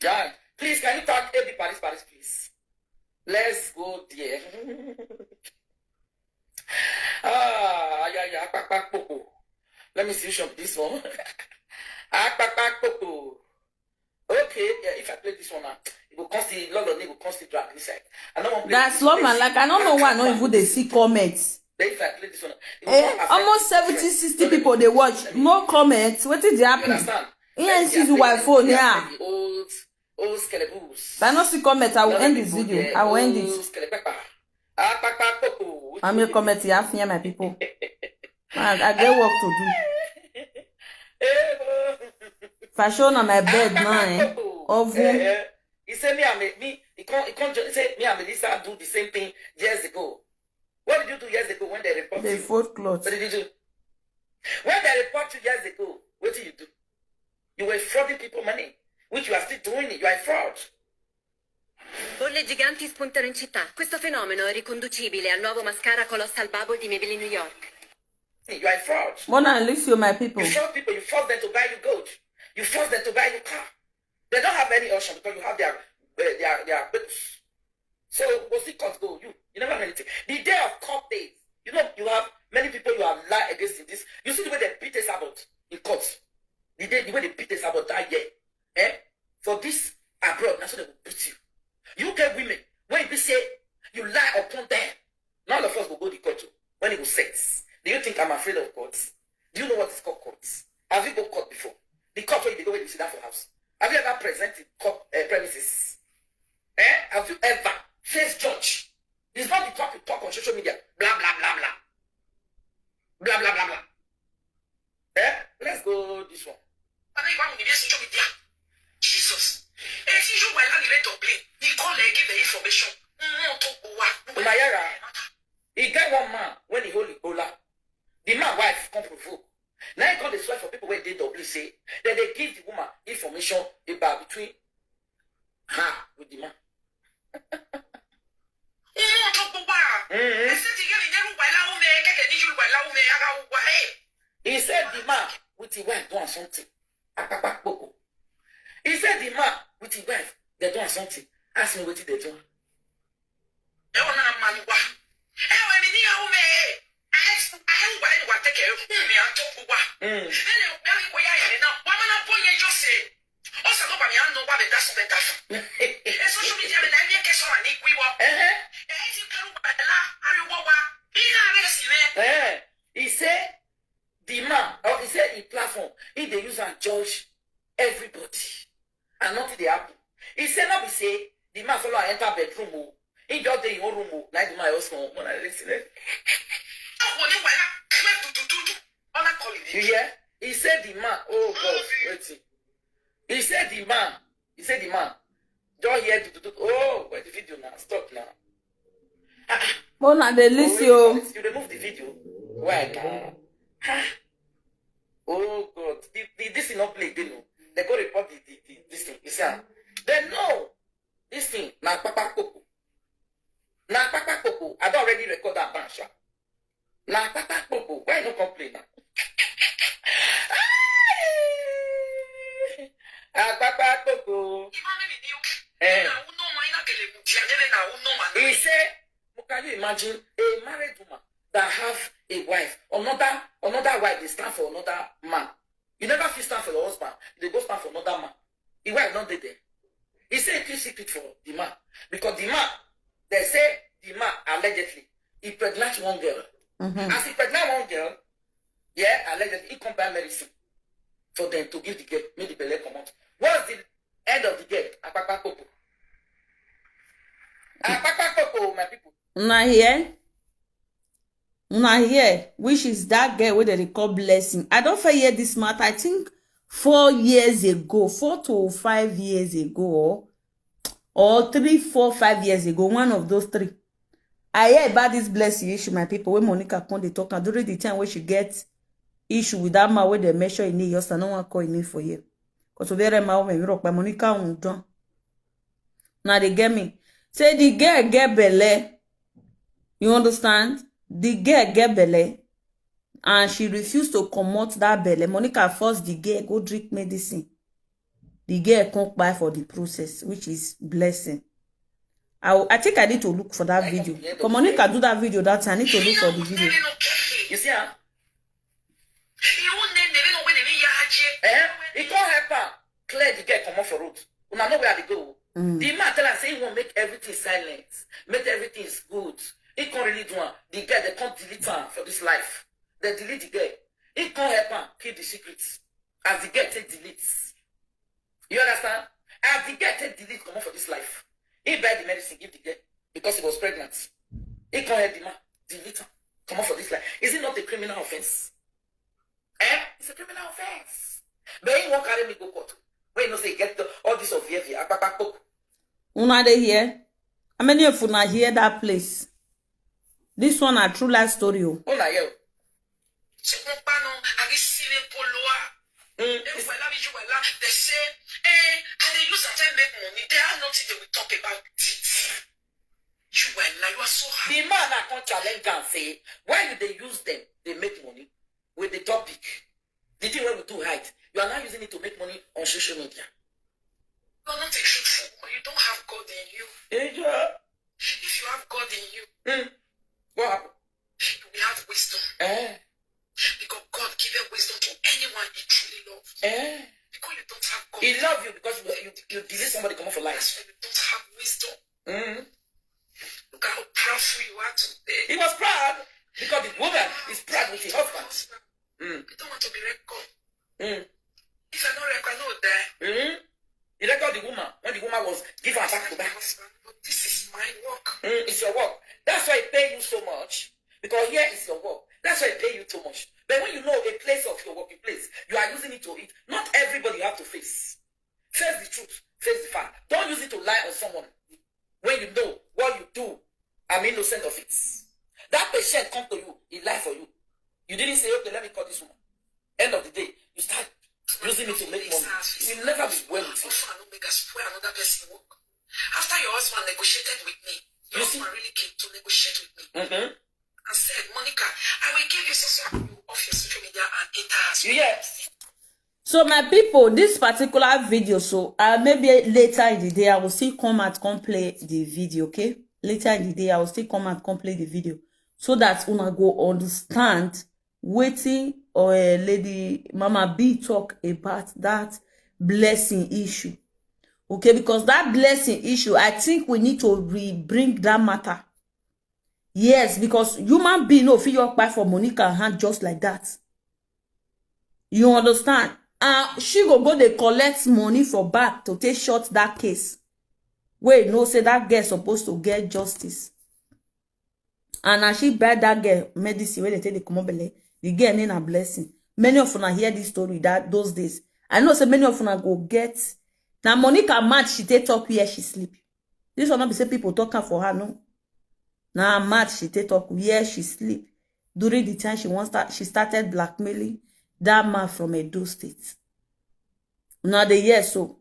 Yeah, please, can you talk Eddie Paris, please? Let's go there. Let me see this one. Okay, yeah, if I play this one now, it will constantly, Lord of it will constantly drag inside. I don't want to play that's love man. Like I don't know why not even they see comments. Then if I play this one, almost 70-60 people they watch. No comments. What did happen? You understand? Yeah, see the wife phone yeah. Old skelebules. If I not see comments, I will end this video. I will end it. I'm your comment here, my people. I get work to do. Fashion on my bed now, He said he can't just say me and Melissa do the same thing years ago. What did you do years ago when they reported you? They fold clothes. What did you do? When they reported you years ago, what did you do? You were frauding people money, which you are still doing it. You are a fraud. Bolle giganti spuntano in città. Questo fenomeno è riconducibile al nuovo mascara Colossal Bubble di Maybelline New York. You are a fraud. Mona, listen, my people. You fraud people. You force them to buy you gold. You force them to buy you car. They don't have any option because you have their bills. So what's the court go? You never have anything. The day of court days, you know you have many people you have lied against in this. You see the way they beat us about in court. The way they beat us about that year. For this abroad, that's what they will beat you. You get women, when you say you lie upon them, none of us will go to court when it will sense. Do you think I'm afraid of courts? Do you know what is called courts? Have you go court before? The court where you go when you sit down for house. Have you ever presented court premises? Have you ever faced judge? It's not the talk you talk on social media. Blah, blah, blah, blah. Blah, blah, blah, blah. Let's go this one. Jesus. If you were not to play, you can't give the information. He got one man when he hold Ebola. The man wife come provoke. Now he call the sweat for people when they double say that they give the woman information about between her with the man. He said the man with the wife doing something. He said the man with the wife they doing something. Ask me what they do. He said the man, or he said in platform, if they use and judge everybody and nothing they happen. He said not be say the man follow and enter bedroom. He just dey in your room, like the man also when I listen. You hear? He said the man, oh God, wait. He said the man, don't hear oh, wait the video now, stop now. Mona de listen. You remove the video. Why now? Oh God, this is not played, they know. They go report this thing. You see, they know this thing. Now, Papa Coco. I don't already record that bunch. Now, Papa Coco, why no complain now? Papa Coco. He said, can you imagine a married woman that have a wife, another wife, they stand for another man. You never feel stand for your husband, they go stand for another man. The wife not there. He said it is secret for the man. Because the man, they say the man allegedly, he pregnant one girl. As he pregnant one girl, yeah, allegedly, he come buy medicine for them to give the girl, make the belly come out. What's the end of the girl? Apapa Popo. Apapa Popo, my people. Una here, which is that girl where they call Blessing. I don't hear this matter. I think 4 years ago, 4 to 5 years ago, or 3, 4, 5 years ago, one of those 3. I hear about this Blessing issue, my people. When Monica come, they talk during the time when she gets issue with that man where they measure in the years, no one call me for you. Because we very mal when rock by Monica on done. Now they get me. Say the girl get belly. You understand? The girl get belly. And she refused to comot that belly. Monica forced the girl go drink medicine. The girl can't buy for the process, which is Blessing. I think I need to look for that video. Because Monica do that video that time. I need to look for the video. You see her? He can't help her clear the girl come off for road. You know where they go. The man tell her say he won't make everything silent, make everything good. He can't really do it. The girl, they can't delete her for this life. They delete the girl. He can't help her keep the secrets. As the girl take deletes. You understand? As the girl take delete come off for this life. He buy the medicine, give the girl because he was pregnant. He can't help the man delete her, come off for this life. Is it not a criminal offense? It's a criminal offense. But he won't carry me go court. When you know say get all this of here, Una dey here. How many of una hear that place? This one a true life story. Una here. They say, and they use a make money. They are nothing they will talk about it. You are so happy. The man I can't challenge and say, why do they use them? They make money with the topic. The thing where we do right. You are now using it to make money on social media. You are not a truthful. You don't have God in you. Yeah. If you have God in you, what happened? You will have wisdom. Because God gives wisdom to anyone he truly loves. Because you don't have God. He loves you because you delete somebody come off for life. That's why you don't have wisdom. Look how proudful you are today. He was proud because the woman is proud with her husband. You don't want to be record. If I don't record, I know that. You record the woman when the woman was given her back to back. But this is my work. It's your work. That's why I pay you so much. Because here is your work. That's why I pay you too much. But when you know a place of your working place, you are using it to eat. Not everybody you have to face. Face the truth. Face the fact. Don't use it to lie on someone. When you know what you do, I'm innocent of it. That patient come to you, he lie for you. You didn't say, okay, let me call this woman. End of the day, you start using it to make money. You will never be well with you. Another person work. After your husband negotiated with me, your husband really came to negotiate with me. And said, Monica, I will give you some of your social media and enter. Yes. So my people, this particular video, so maybe later in the day I will still come and play the video, okay? Later in the day I will still come and play the video so that una go understand waiting or Lady Mama B talk about that blessing issue. Okay, because that blessing issue, I think we need to bring that matter. Yes, because human being no feel your for Monica hand just like that. You understand? She go they collect money for back to take short that case. Wait, no, say that girl supposed to get justice. And now she buy that girl medicine where they take the common the girl need a blessing. Many of you hear this story that those days. I know say many of you go get. Now Monica mad she take talk where she sleep. This will not be say people talking for her, no. Now mad she take talk where she sleep. During the time she started blackmailing that man from Edo State. Now the year so.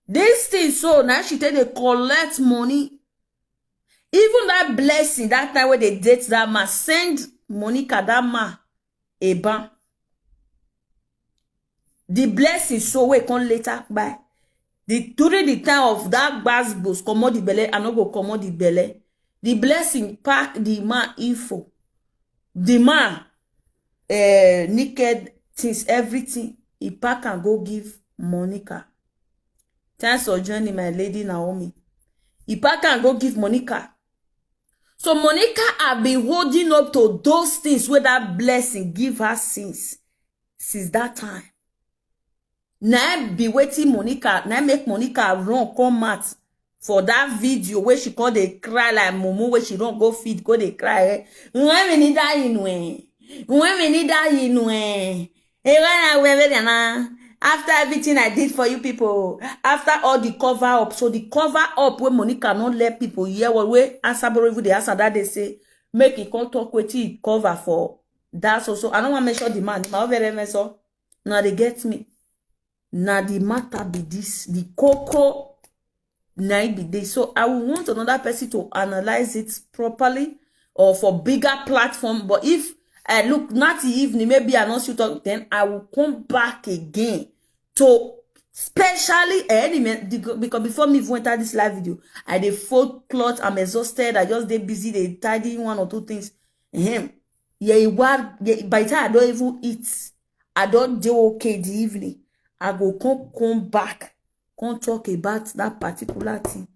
This thing so now she take they collect money. Even that blessing, that time where they date that man, send Monica that man a ban. The blessing so we come later by. During the time of that basbos, come the belly, and not go come the belly. The blessing pack the man info. The man naked things, everything. He pack and go give Monica. Thanks for joining my lady Naomi. He pack and go give Monica. So Monica have been holding up to those things where that blessing give her since that time. Now be waiting Monica, now make Monica run come out for that video where she call they cry like Momo, where she don't go feed, go they cry. When we need that after everything I did for you people, after all the cover up, so the cover up where Monica not let people hear what way answer the answer that they say, make it come talk with it cover for that's also. I don't want to measure the man. My very measure. Now they get me. Now the matter be this, the cocoa now be this. So I will want another person to analyze it properly or for bigger platform. But if I look not the evening, maybe I not talk, then I will come back again to specially because before me even enter this live video, I dey fold cloth, I'm exhausted, I just dey busy, they tidying one or two things. Yeah, by the time I don't even eat, I don't do okay the evening. I go come back, come talk about that particular thing.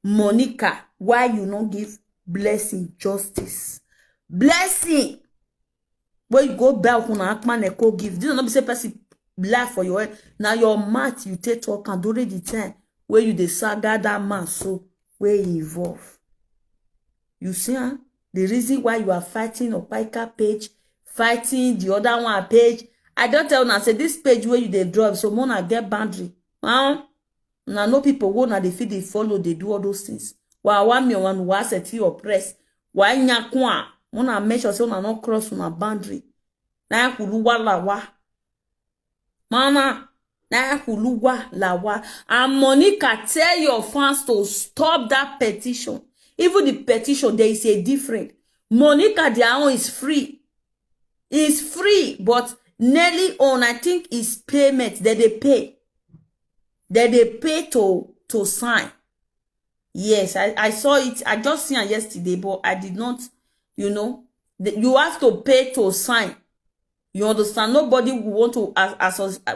Monica, why you not give blessing justice? Blessing. When you go back on Akman Echo give. This is not be say person laugh for your head. Now your mat you take talk and during the time where you the saga that man so where you involve. You see, huh? The reason why you are fighting Opaika page, fighting the other one page. I don't tell now say this page where you they drop so mona get boundary. Now no people go na they feed they follow, they do all those things. Why one me one was set you oppress. Why nyakwa? Mona make sure say una not cross una boundary. Na kuluwa lawa. Mama, na kuluwa lawa. And Monica, tell your fans to stop that petition. Even the petition, there is a difference. Monica, their own is free. It's free, but Nelly on, I think, is payment that they pay. That they pay to sign. Yes, I saw it. I just seen it yesterday, but I did not, you have to pay to sign. You understand? Nobody will want to, well,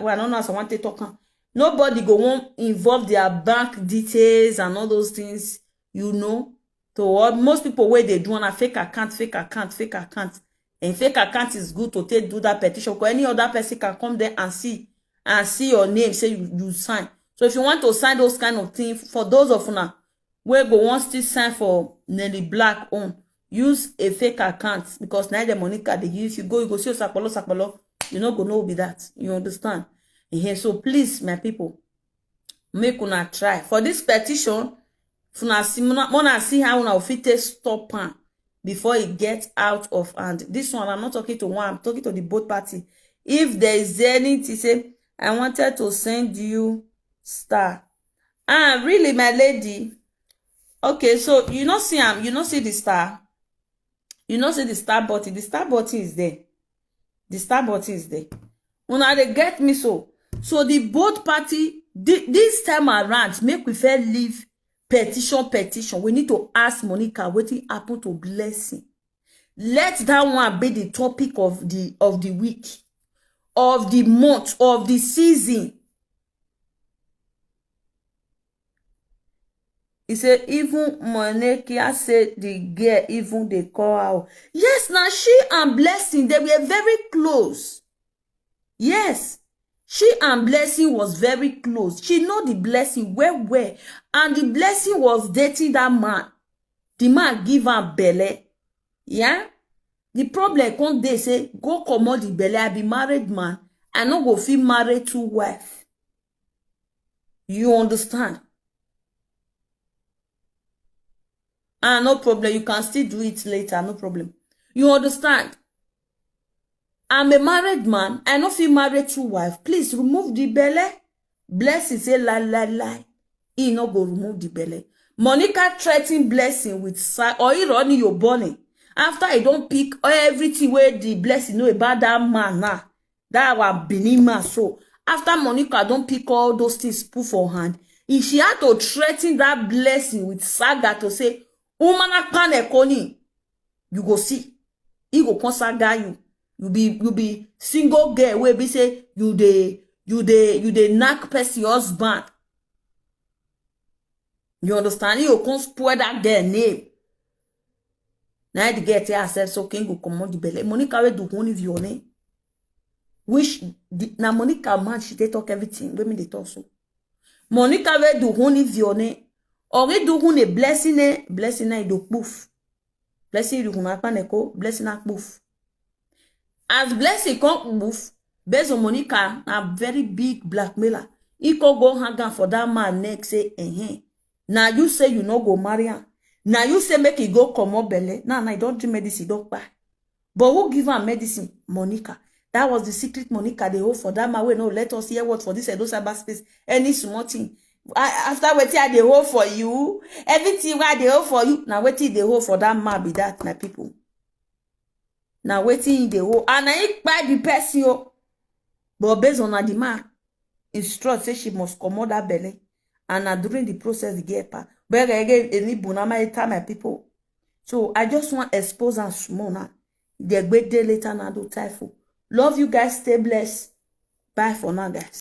I don't know as I want to talk. Nobody go want involve their bank details and all those things, To what most people where they do on a fake account. And fake account is good to do that petition. Because any other person can come there and see your name, say you sign. So if you want to sign those kind of things, for those of you where go want still sign for Nelly Black own, use a fake account because now the Monica they use you go see sakpolo. You not gonna be that. You understand? So please, my people, make una try for this petition. Mona see how una fit stop am before it gets out of hand. This one I'm not talking to one, I'm talking to the both party. If there is anything, say I wanted to send you star. Really, my lady. Okay, so you not see the star. You not see the star button. The star button is there. The star button is there. Una they get me so. So the both party this time around make we fair leave petition. We need to ask Monica what happened to blessing. Let that one be the topic of the week. of the month, of the season. He said, even Monekia said the girl, even they call out. Yes, now she and Blessing, they were very close. Yes, she and Blessing was very close. She know the Blessing well. And the Blessing was dating that man. The man give her belly. Yeah? The problem come they say, go comot the belly, I be married man. I no go feel married to wife. You understand? No problem. You can still do it later. No problem. You understand? I'm a married man. I no feel married to wife. Please remove the belly. Blessing say lie. He no go remove the belly. Monica threatened Blessing with sack or he running your bonnet. After he don't pick everything where the Blessing know about that man now. That was Benin man. So after Monica don't pick all those things put for hand, if she had to threaten that Blessing with saga to say, Umana pane koni, you go see. He go come saga you. You be single girl where be say you the knock person husband. You understand? You can't spoil that girl name. Now the girl tell herself so can go command the belly. Monica will do only violent. Which now Monica man she they talk everything. Women they talk so. Monica will do only violent. Or we do only blessing do poof. Blessing you gonna paneko, blessing a poof. As Blessing come poof, based on Monica a very big blackmailer. He could go hang for that man next say Now you say you no go marry her. Now you say make it go come up belly. Now I don't drink medicine, don't buy. But who give her medicine? Monica. That was the secret Monica they hold for that man. We no let us hear what for this cyber space. Any small thing. After waiting they hold for you. Everything where they hold for you. Now waiting they hold for that man be that my people. Now waiting they hold. And I buy the person. But based on the man, instruct say she must come out that belly. And during the process, the get pa. But again, any bunama my people. So I just want to expose and small now. The great day later now do typhoon. Love you guys. Stay blessed. Bye for now, guys.